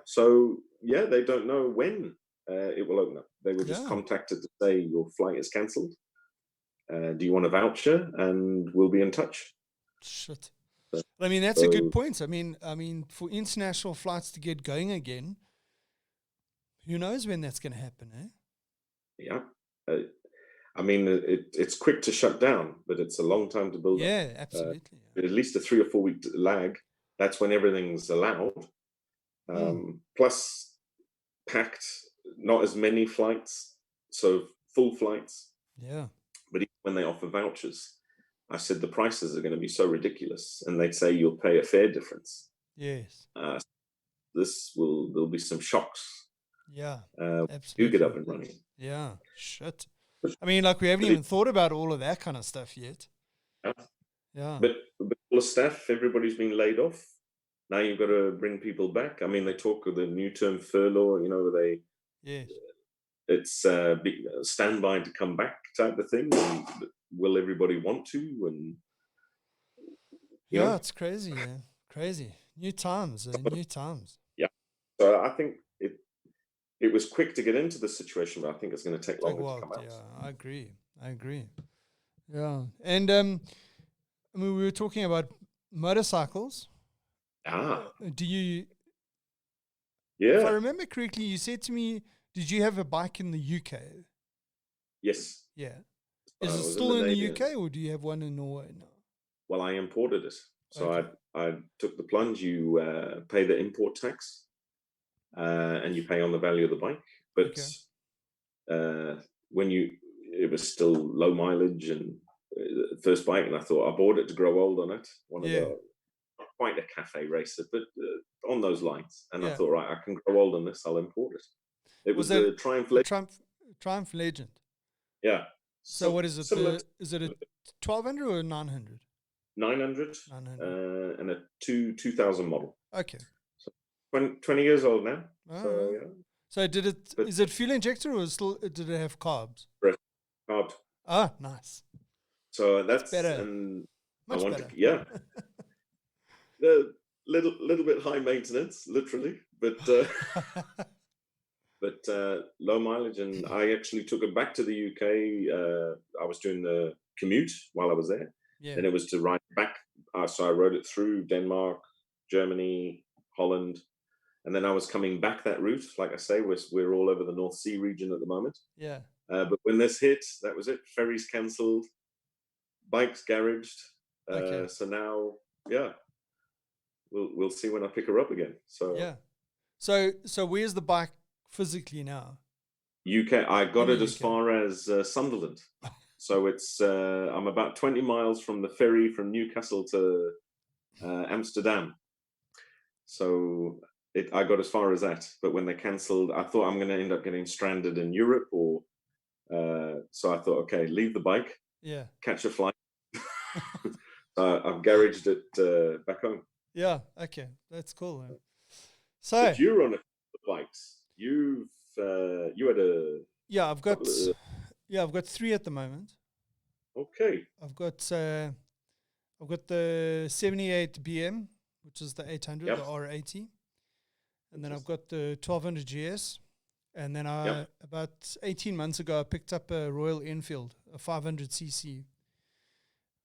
So they don't know when it will open up. They were just contacted to say your flight is cancelled. Do you want a voucher? And we'll be in touch. Shit. I mean, that's a good point. I mean, for international flights to get going again, who knows when that's going to happen, eh? Yeah. I mean, it's quick to shut down, but it's a long time to build up. Yeah, absolutely. At least a 3 or 4 week lag. That's when everything's allowed. Plus, packed, not as many flights, so full flights. Yeah. But even when they offer vouchers, I said the prices are going to be so ridiculous, and they'd say you'll pay a fare difference. Yes. there'll be some shocks. Yeah, Do absolutely. get up and running. Yeah, shit. I mean, like we haven't even thought about all of that kind of stuff yet. Yeah. But all the staff, everybody's been laid off. Now you've got to bring people back. I mean, they talk of the new term furlough, where it's standby to come back type of thing. And will everybody want to? And it's crazy. Yeah, crazy. New times. New times. Yeah. So I think it was quick to get into the situation, but I think it's going to take longer to come out. Yeah, I agree. Yeah, and I mean, we were talking about motorcycles. Do you? Yeah. If I remember correctly, you said to me, "Did you have a bike in the UK?" Yes. Yeah. Is it still in the UK, or do you have one in Norway now? Well, I imported it, so Okay. I took the plunge. You pay the import tax. And you pay on the value of the bike, but it was still low mileage and first bike, and I thought I bought it to grow old on it. Not quite a cafe racer, but on those lines. And I thought, right, I can grow old on this. I'll import it. It was the Triumph Legend. Triumph Legend. Yeah. So what is it? Is it a 1200 or a 900? 900. And a 2000 model. Okay. 20 years old now. So is it fuel injector or did it have carbs? Carb. Ah, nice. So that's better. And Much I want better. the little bit high maintenance, literally, but low mileage. And I actually took it back to the UK. I was doing the commute while I was there. Yeah. And it was to ride back. So I rode it through Denmark, Germany, Holland. And then I was coming back that route. Like I say, we're all over the North Sea region at the moment. Yeah. But when this hit, that was it. Ferries cancelled, bikes garaged. Okay. So now, we'll see when I pick her up again. So yeah. So where's the bike physically now? UK. I got it as far as Sunderland. So it's I'm about 20 miles from the ferry from Newcastle to Amsterdam. So I got as far as that, but when they cancelled, I thought I'm going to end up getting stranded in Europe, so I thought, okay, leave the bike, catch a flight. I've garaged it back home. Yeah, okay, that's cool. Man. So but you're on a bikes. You had a I've got 3 at the moment. Okay. I've got the 78 BM, which is the 800, the R80. And then I've got the 1200 GS. And then about 18 months ago, I picked up a Royal Enfield, a 500cc.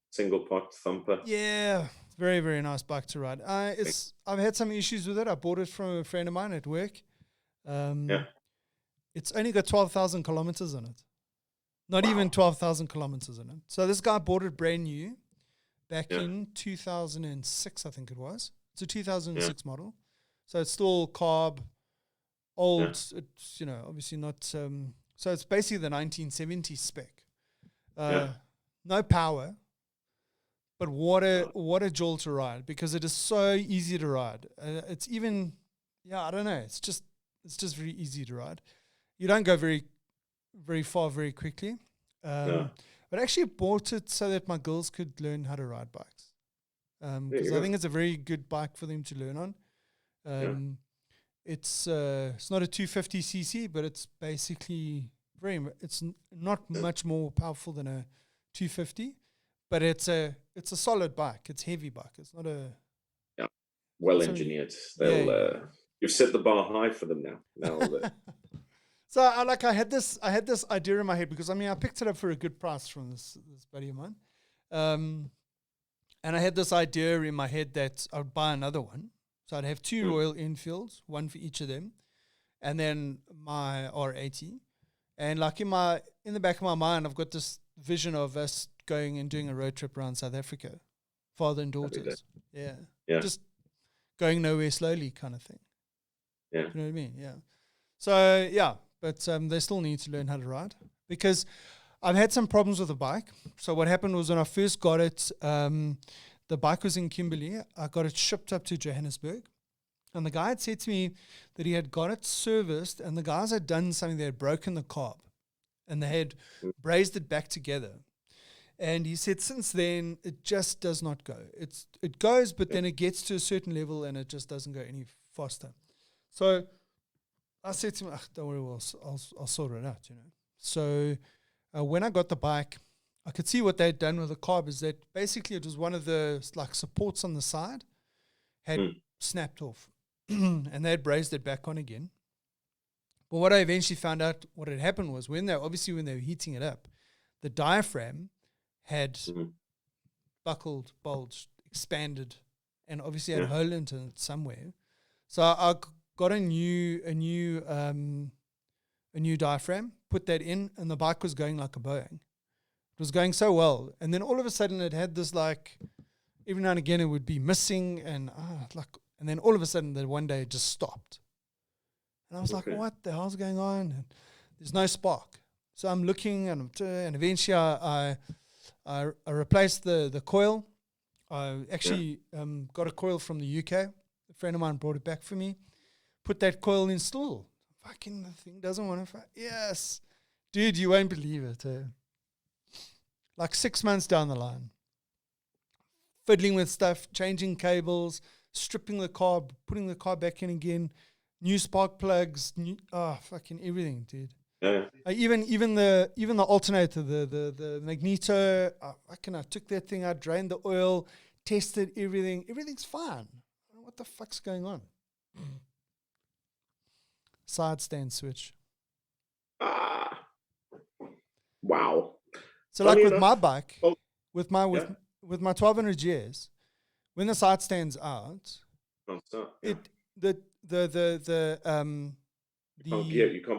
Single pot thumper. Yeah, very, very nice bike to ride. I've had some issues with it. I bought it from a friend of mine at work. It's only got 12,000 kilometers on it. Not even 12,000 kilometers on it. So this guy bought it brand new back in 2006, I think it was. It's a 2006 model. So it's still carb, old. Yeah. It's, obviously not. So it's basically the 1970s spec. No power, but what a jewel to ride, because it is so easy to ride. It's even, I don't know. It's just very easy to ride. You don't go very, very far very quickly. But I actually bought it so that my girls could learn how to ride bikes. Because I think it's a very good bike for them to learn on. It's not a 250cc, but it's basically it's not much more powerful than a 250, but it's a solid bike. It's a heavy bike. It's not a well engineered. You've set the bar high for them now. So I had this idea in my head, because I picked it up for a good price from this buddy of mine, and I had this idea in my head that I would buy another one. So I'd have 2 Royal Enfields, one for each of them, and then my R80. And like in the back of my mind, I've got this vision of us going and doing a road trip around South Africa, father and daughters. Yeah. Just going nowhere slowly kind of thing. Yeah. You know what I mean? Yeah. So, but they still need to learn how to ride, because I've had some problems with the bike. So what happened was, when I first got it, the bike was in Kimberley. I got it shipped up to Johannesburg. And the guy had said to me that he had got it serviced, and the guys had done something. They had broken the carb, and they had brazed it back together. And he said since then, it just does not go. It goes, but then it gets to a certain level, and it just doesn't go any faster. So I said to him, don't worry, I'll sort it out, So when I got the bike, I could see what they'd done with the carb is that basically it was one of the supports on the side had snapped off, and they had brazed it back on again. But what I eventually found out what had happened was when they were heating it up, the diaphragm had buckled, bulged, expanded, and obviously had a hole into it somewhere. So I got a new diaphragm, put that in, and the bike was going like a Boeing. It was going so well, and then all of a sudden it had this every now and again it would be missing, and then all of a sudden one day it just stopped, and I was like, what the hell's going on? And there's no spark. So I'm looking, and eventually I replaced the coil. I actually got a coil from the UK. A friend of mine brought it back for me. Put that coil in, still fucking the thing doesn't want to. Yes, dude, you won't believe it. 6 months down the line, fiddling with stuff, changing cables, stripping the carb, putting the carb back in again, new spark plugs, fucking everything, dude. Yeah. Even the alternator, the magneto, I took that thing out, drained the oil, tested everything. Everything's fine. I don't know what the fuck's going on. Side stand switch. Wow. So with my bike, with my 1200 GS, when the side stands out, you can't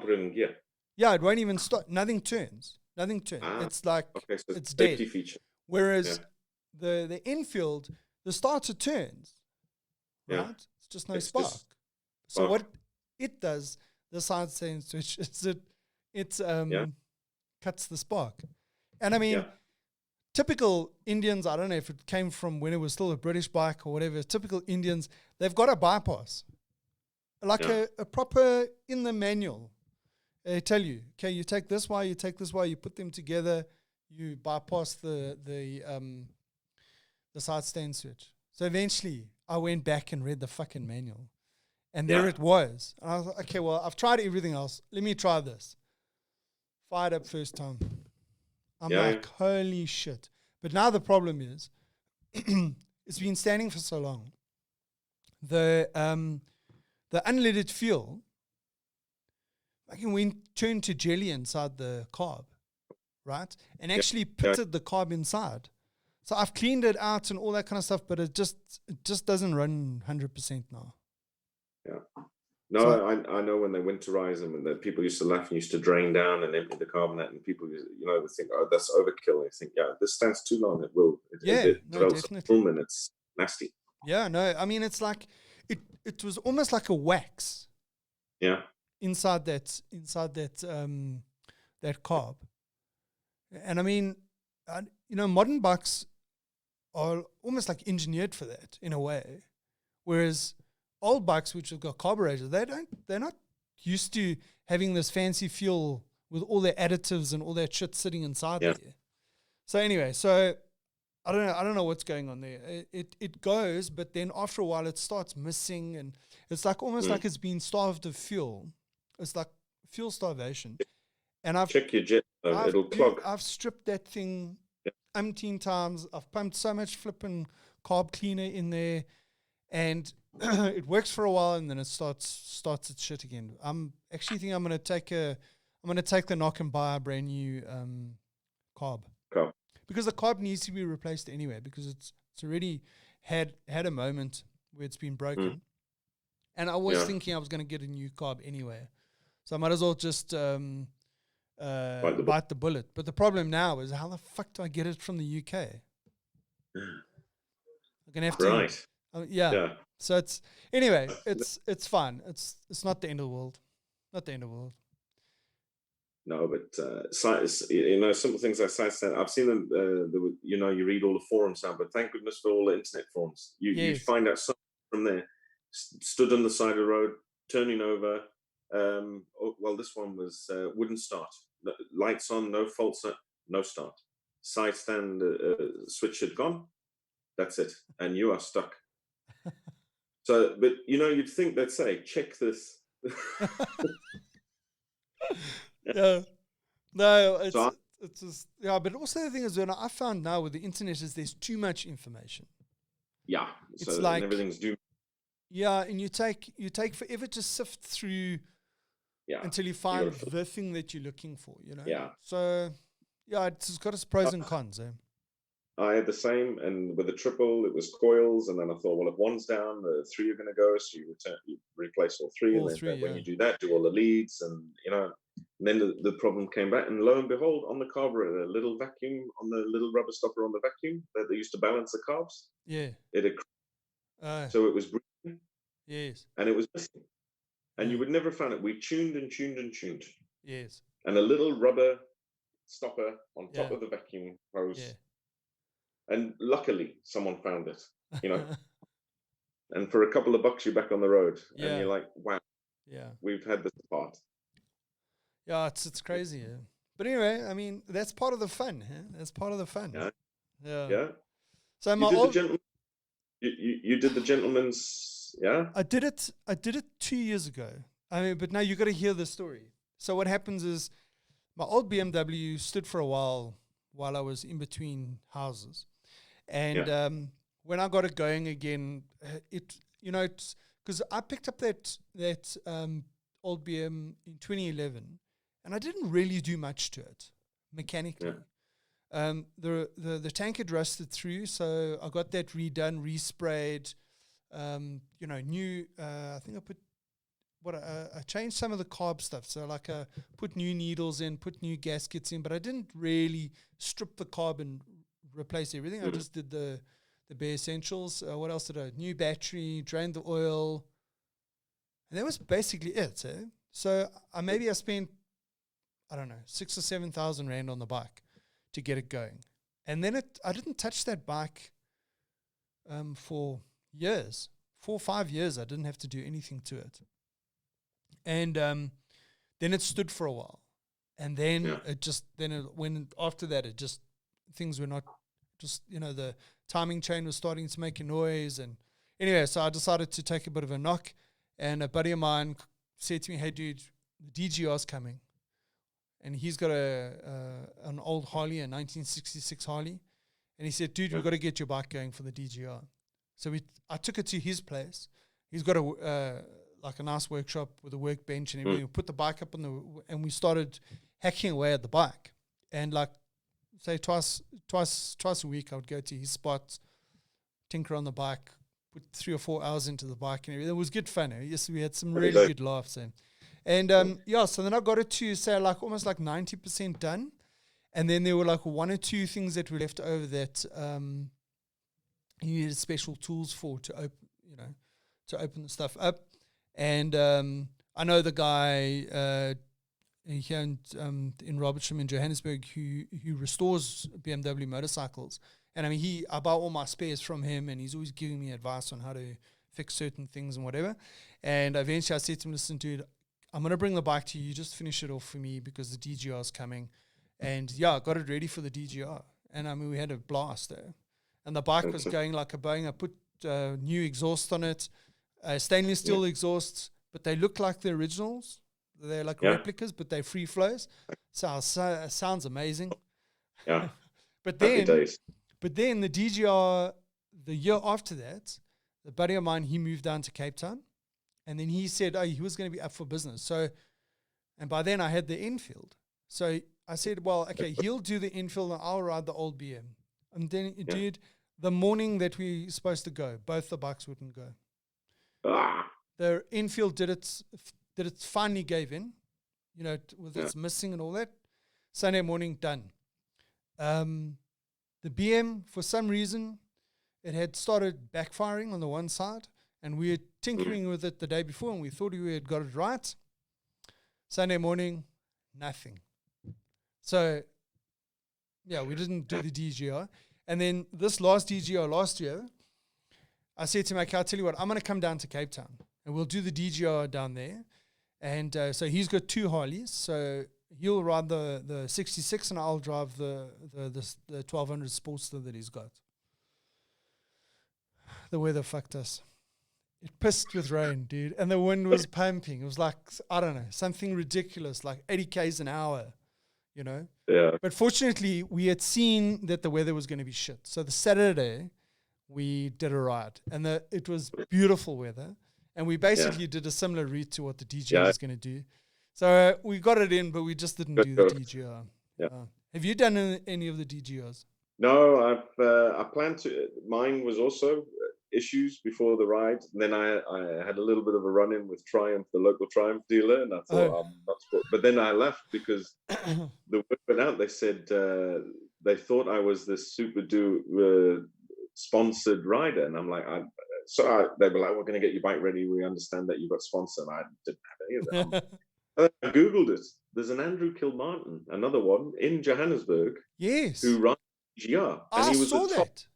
put it in gear. Yeah, it won't even start. Nothing turns. It's so it's dead. Feature. Whereas the infield, the starter turns. Right? It's just no spark. So what it does, the side stand switch, is it cuts the spark. And I mean, typical Indians, I don't know if it came from when it was still a British bike or whatever, typical Indians, they've got a bypass. A proper, in the manual, they tell you, okay, you take this wire, you put them together, you bypass the side stand switch. So eventually, I went back and read the fucking manual. And there it was. And I was like, okay, well, I've tried everything else. Let me try this. Fired up first time. I'm holy shit. But now the problem is, it's been standing for so long. The unleaded fuel, we turned to jelly inside the carb, right? And actually pitted the carb inside. So I've cleaned it out and all that kind of stuff, but it just doesn't run 100% now. Yeah. No, so, I know when they winterize them, and that people used to laugh and used to drain down and empty the carbonate, and people, would think, oh, that's overkill. They think, this stands too long. It will. It develops a film and it's nasty. Yeah, no, I mean, it's like, it was almost like a wax. Yeah. Inside that carb. And I mean, modern bikes are almost like engineered for that in a way. Whereas old bikes which have got carburetors, they're not used to having this fancy fuel with all their additives and all that shit sitting inside there. So anyway, I don't know what's going on there. It goes, but then after a while it starts missing, and it's like almost like it's been starved of fuel. It's like fuel starvation. And I've check your jet, it'll clog. I've stripped that thing umpteen times. I've pumped so much flipping carb cleaner in there, and it works for a while, and then it starts its shit again. I'm actually thinking I'm gonna take the knock and buy a brand new carb. Because the carb needs to be replaced anyway, because it's already had a moment where it's been broken. And I was thinking I was going to get a new carb anyway. So I might as well just bite the bullet. But the problem now is, how the fuck do I get it from the UK? I'm going to have to... Right. So it's... Anyway, it's fine. It's not the end of the world. Not the end of the world. No, but simple things like side stand. I've seen them. You read all the forums now, but thank goodness for all the internet forums. You find out something from there. stood on the side of the road, turning over. This one was wouldn't start. Lights on, no fault, no start. Side stand switch had gone. That's it, and you are stuck. So, but you'd think they'd say, check this. Yeah. No, it's just, but also the thing is, when I found now with the internet is there's too much information. Yeah. It's like everything's due. Yeah, and you take forever to sift through until you find the thing that you're looking for, Yeah. So, it's got its pros and cons, eh? I had the same, and with the triple, it was coils, and then I thought, well, if one's down, the three are going to go, so you replace all three, and then when you do that, do all the leads, and and then the problem came back, and lo and behold, on the carburetor, a little vacuum on the little rubber stopper on the vacuum that they used to balance the carbs. Yeah. It had so it was breathing. Yes. And it was missing, and you would never find it. We tuned and tuned and tuned. Yes. And a little rubber stopper on top of the vacuum hose. Yeah. And luckily, someone found it, and for a couple of bucks, you're back on the road, and you're like, wow, we've had this apart. Yeah, it's crazy. Yeah. But anyway, I mean, that's part of the fun. That's part of the fun. Yeah. So you did the gentleman's, I did it 2 years ago. I mean, but now you got to hear the story. So what happens is, my old BMW stood for a while I was in between houses. And when I got it going again, it's because I picked up that old BM in 2011, and I didn't really do much to it mechanically. Yeah. The tank had rusted through, so I got that redone, resprayed. New. I think I put I changed some of the carb stuff. So like I put new needles in, put new gaskets in, but I didn't really strip the carb and replace everything. I just did the bare essentials. What else did I do? New battery, drained the oil. And that was basically it. So I spent, I don't know, 6,000 or 7,000 rand on the bike to get it going. And then I didn't touch that bike for years. 4 or 5 years, I didn't have to do anything to it. And then it stood for a while. And then after that, it just, things were not just, the timing chain was starting to make a noise. And anyway, so I decided to take a bit of a knock. And a buddy of mine said to me, hey, dude, the DGR's coming. And he's got an old Harley, a 1966 Harley. And he said, dude, we've got to get your bike going for the DGR. So I took it to his place. He's got a nice workshop with a workbench and everything. We put the bike up and we started hacking away at the bike. And say twice a week, I would go to his spot, tinker on the bike, put 3 or 4 hours into the bike and everything. It was good fun. Yes, we had some really good laughs. And so then I got it to say almost 90% done. And then there were 1 or 2 things that were left over that he needed special tools for to open the stuff up. And I know the guy here in Robertsham in Johannesburg who restores BMW motorcycles. And I mean, I buy all my spares from him, and he's always giving me advice on how to fix certain things and whatever. And eventually I said to him, listen, dude, I'm going to bring the bike to you. Just finish it off for me because the DGR is coming. And I got it ready for the DGR. And I mean, we had a blast there. And the bike was going like a Boeing. I put new exhaust on it, stainless steel exhausts, but they look like the originals. They're like replicas, but they're free flows. So sounds amazing. Yeah. But then the DGR, the year after that, the buddy of mine, he moved down to Cape Town. And then he said, he was going to be up for business. So, and by then I had the Enfield. So I said, well, okay, he'll do the Enfield and I'll ride the old BM. And then, dude, the morning that we were supposed to go, both the bikes wouldn't go. The Enfield did it finally gave in, with its missing and all that. Sunday morning, done. The BM, for some reason, it had started backfiring on the one side, and we were tinkering with it the day before, and we thought we had got it right. Sunday morning, nothing. So, we didn't do the DGR. And then this last DGR last year, I said to him, okay, I'll tell you what, I'm going to come down to Cape Town and we'll do the DGR down there. And so he's got 2 Harleys. So he'll ride the 66 and I'll drive the 1200 Sportster that he's got. The weather fucked us. It pissed with rain, dude. And the wind was pumping. It was like, I don't know, something ridiculous, like 80 Ks an hour, you know? Yeah. But fortunately, we had seen that the weather was going to be shit. So the Saturday, we did a ride. And it was beautiful weather. And we basically did a similar route to what the DGR was going to do. So we got it in, but we just didn't do the DGR. Yeah. Have you done any of the DGRs? No, I planned to. Mine was also issues before the ride. And then I had a little bit of a run-in with Triumph, the local Triumph dealer, and I thought, I'm not supposed. But then I left because the word went out. They said they thought I was this super sponsored rider, and I'm like, they were like, we're going to get your bike ready. We understand that you got sponsored. I didn't have any of that. I Googled it. There's an Andrew Kilmartin, another one in Johannesburg. Yes. Who runs GR. I saw that.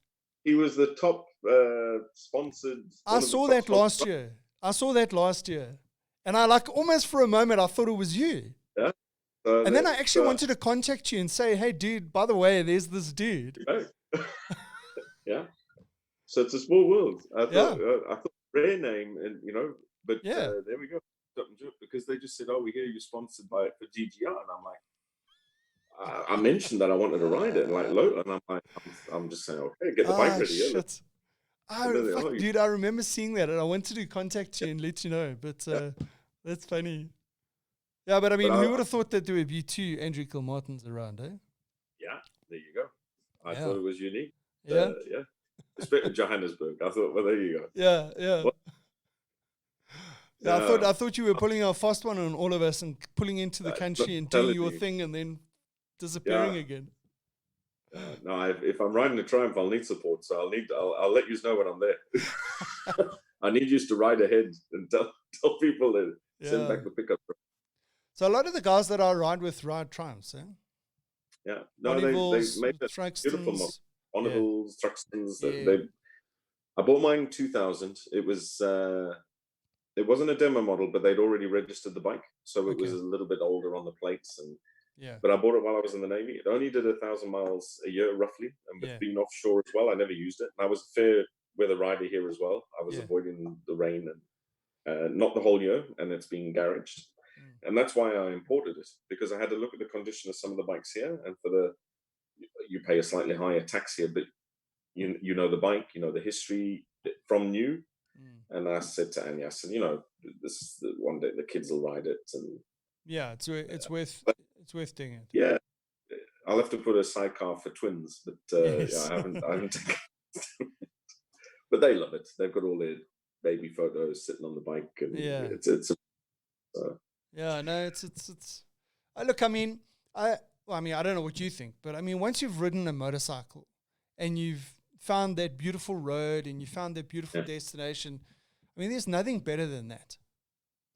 He was the top sponsored. I saw that last year. And I almost for a moment, I thought it was you. Yeah. And then I actually wanted to contact you and say, hey, dude, by the way, there's this dude. Yeah. So it's a small world. I thought rare name, and but there we go. Because they just said, "Oh, we hear you're sponsored for GGR," and I'm like, I mentioned that I wanted to ride it, and I'm like, I'm just saying, okay, get the bike ready. Shit. Dude, I remember seeing that, and I wanted to contact you and let you know, but that's funny. Yeah, but I mean, who would have thought that there would be 2 Andrew Kilmartins around, eh? Yeah, there you go. I thought it was unique. Yeah. Especially Johannesburg. I thought, well, there you go. Yeah. What? Yeah, I thought you were pulling a fast one on all of us and pulling into the country and doing your thing and then disappearing again. No, if I'm riding a Triumph, I'll need support. So I'll let you know when I'm there. I need you to ride ahead and tell people to send back the pickup. So a lot of the guys that I ride with ride Triumphs, eh? Yeah, no, they made that beautiful model. Bonneville's, Truxtons. I bought mine in 2000. It wasn't a demo model, but they'd already registered the bike, so it was a little bit older on the plates. But I bought it while I was in the Navy. It only did 1,000 miles a year, roughly, and with being offshore as well, I never used it. And I was a fair weather rider here as well. I was avoiding the rain, and not the whole year, and it's being garaged. And that's why I imported it, because I had to look at the condition of some of the bikes here, and you pay a slightly higher tax here, but you know the bike, you know the history from new. And I said to Anya, I said, this is one day the kids will ride it, and it's worth doing it. Yeah, I'll have to put a sidecar for twins, but I haven't taken it. But they love it. They've got all their baby photos sitting on the bike, and it's look, I mean, I don't know what you think, but I mean, once you've ridden a motorcycle and you've found that beautiful road and you found that beautiful destination, I mean, there's nothing better than that.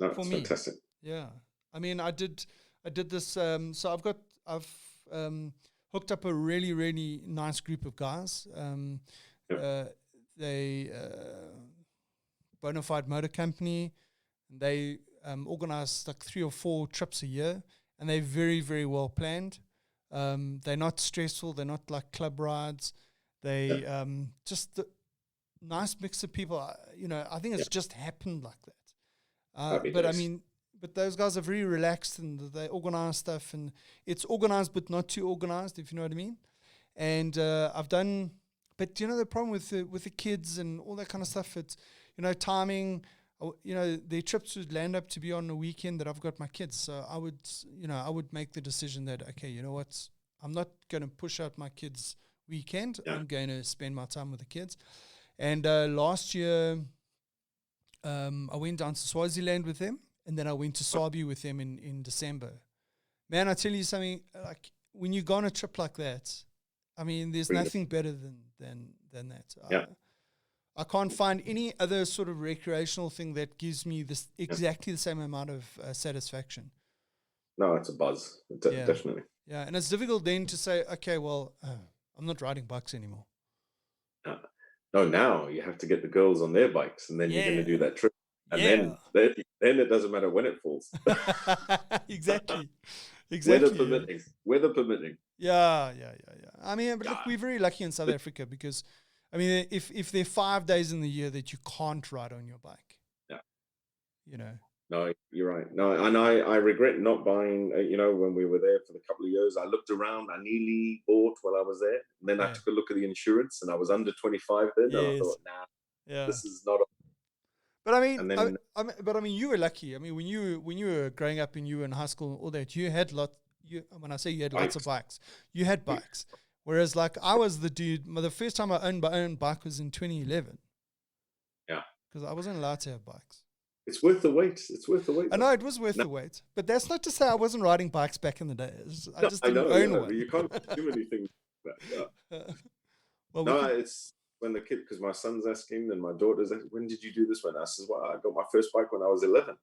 No, for me. Fantastic. Yeah. I mean, I did this, so I've hooked up a really, really nice group of guys. They, bona fide motor company, and they organize like 3 or 4 trips a year, and they're very, very well planned. They're not stressful. They're not like club rides. They just the nice mix of people. I think it's just happened like that. But nice. I mean, but those guys are very relaxed and they organize stuff, and it's organized but not too organized, if you know what I mean. And I've done, but the problem with the kids and all that kind of stuff, it's timing. Their trips would land up to be on a weekend that I've got my kids. So I would make the decision that, okay, you know what, I'm not going to push out my kids' weekend. I'm going to spend my time with the kids. And last year, I went down to Swaziland with them, and then I went to Sabi with them in December. Man, I tell you something, like when you go on a trip like that, I mean, there's nothing better than that. I can't find any other sort of recreational thing that gives me this exactly the same amount of satisfaction. No, it's a buzz, definitely. Yeah, and it's difficult then to say, okay, well, I'm not riding bikes anymore. No, now you have to get the girls on their bikes, and then you're going to do that trip, and then it doesn't matter when it falls. Exactly. Weather permitting. Yeah. I mean, but look, we're very lucky in South Africa because, I mean, if there are 5 days in the year that you can't ride on your bike, No, you're right. No, and I regret not buying. When we were there for the couple of years, I looked around. I nearly bought while I was there, and then I took a look at the insurance, and I was under 25 then, and I thought, this is not. But I mean, you were lucky. I mean, when you were growing up and you were in high school and all that, you had when I say you had lots of bikes, you had bikes. Whereas, like, I was the dude. The first time I owned my own bike was in 2011. Yeah, because I wasn't allowed to have bikes. It's worth the wait. I know it was worth the wait, but that's not to say I wasn't riding bikes back in the day. I just didn't own one. You can't do anything. It's when the kid, because my son's asking and my daughter's asking, when did you do this one? I says, well, I got my first bike when I was 11.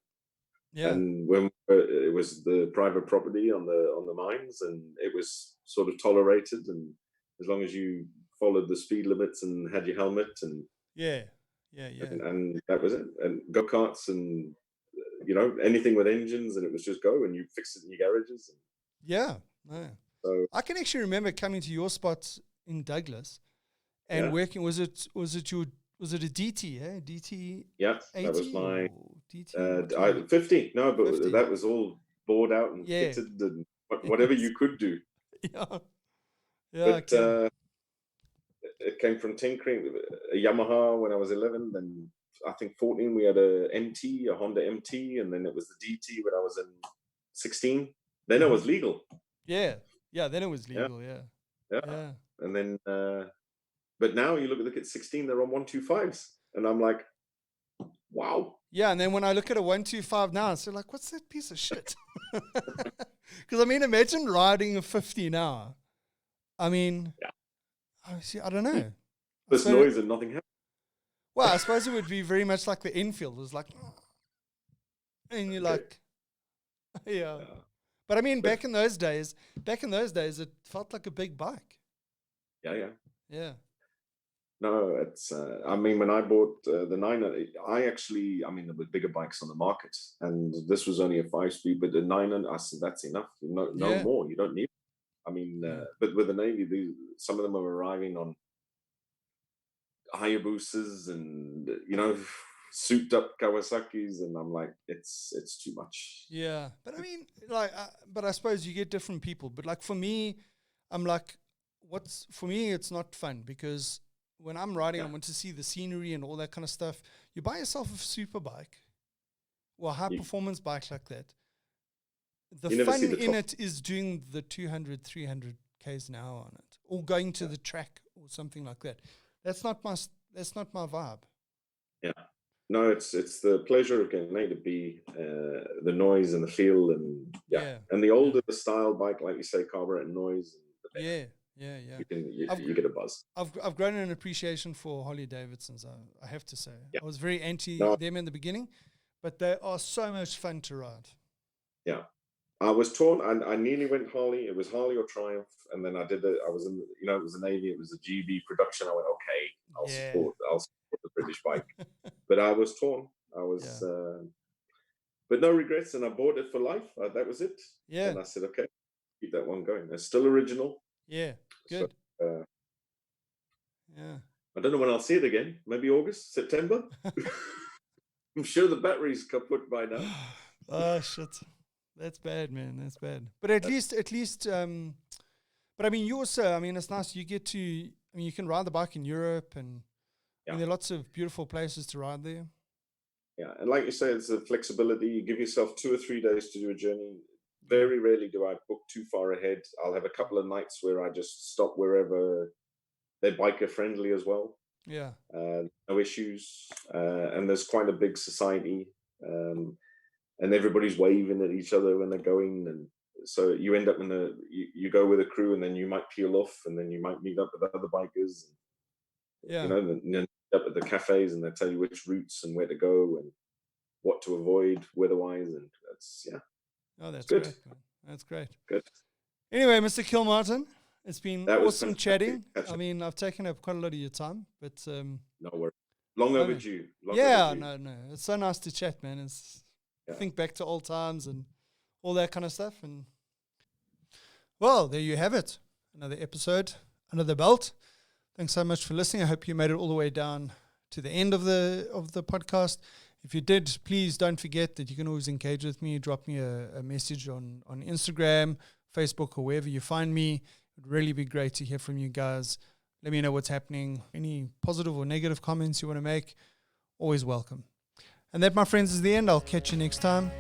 Yeah. And when it was the private property on the mines, and it was sort of tolerated, and as long as you followed the speed limits and had your helmet and and that was it. And go-karts and anything with engines, and it was just go, and you fix it in your garages. So I can actually remember coming to your spot in Douglas and working. Was it a DT? DT. Yeah, that was my DT. 50. No, but 50. That was all bored out and fitted and whatever you could do. But it came from tinkering. A Yamaha when I was 11. Then I think 14 we had a Honda MT, and then it was the DT when I was in 16. Then it was legal. Then it was legal. Yeah. And then, but now you look at the kids 16, they're on 125s, and I'm like, wow. Yeah, and then when I look at a 125 now, it's like, what's that piece of shit? Because I mean, imagine riding a 50 now. I mean, I don't know. There's noise and nothing happens. Well, I suppose it would be very much like the Enfield. It was like, and you're like, yeah. But I mean, back in those days, it felt like a big bike. Yeah. No, it's. I mean, when I bought the 900, there were bigger bikes on the market, and this was only a 5-speed. But the 900, I said that's enough. No more. You don't need. I mean, but with the Navy, some of them are arriving on Hayabusas and souped up Kawasaki's, and I'm like, it's too much. Yeah, but I mean, but I suppose you get different people. But like for me, I'm like, it's not fun because when I'm riding, I want to see the scenery and all that kind of stuff. You buy yourself a super bike or a high performance bike like that. The fun in it is doing the 200, 300 Ks an hour on it, or going to the track or something like that. That's not my vibe. Yeah. No, it's the pleasure of getting to be the noise and the feel and and the older the style bike, like you say, carburetor noise. And you get a buzz. I've grown an appreciation for Harley Davidsons. I have to say, I was very anti them in the beginning, but they are so much fun to ride. Yeah. I was torn. I nearly went Harley. It was Harley or Triumph, and then I did it. I was in, it was the Navy. It was a GB production. I went, okay, I'll support the British bike. But I was torn. I was, but no regrets, and I bought it for life. That was it. Yeah. And I said, okay, keep that one going. It's still original. Yeah. Good. So, I don't know when I'll see it again. Maybe August, September. I'm sure the battery's kaput by now. Oh shit. That's bad, man. That's bad. But at least, but I mean, you also, I mean, it's nice. You get to, I mean, you can ride the bike in Europe, and I mean, there are lots of beautiful places to ride there. Yeah. And like you say, it's the flexibility. You give yourself 2 or 3 days to do a journey. Very rarely do I book too far ahead. I'll have a couple of nights where I just stop wherever they're biker friendly as well. Yeah. No issues. And there's quite a big society. And everybody's waving at each other when they're going, and so you end up you go with a crew, and then you might peel off, and then you might meet up with other bikers. And, and then up at the cafes, and they tell you which routes and where to go and what to avoid weather-wise, and that's Oh, that's good. Great, man. That's great. Good. Anyway, Mr. Kilmartin, It's been That was awesome fantastic. chatting. That's I mean, I've taken up quite a lot of your time, but no worries. Long overdue. yeah, overdue. no. It's so nice to chat, man. It's Yeah. think back to old times and all that kind of stuff. And well, there you have it. Another episode under the belt. Thanks so much for listening. I hope you made it all the way down to the end of the podcast. If you did, please don't forget that you can always engage with me. Drop me a message on Instagram, Facebook, or wherever you find me. It would really be great to hear from you guys. Let me know what's happening. Any positive or negative comments you want to make, always welcome. And that, my friends, is the end. I'll catch you next time.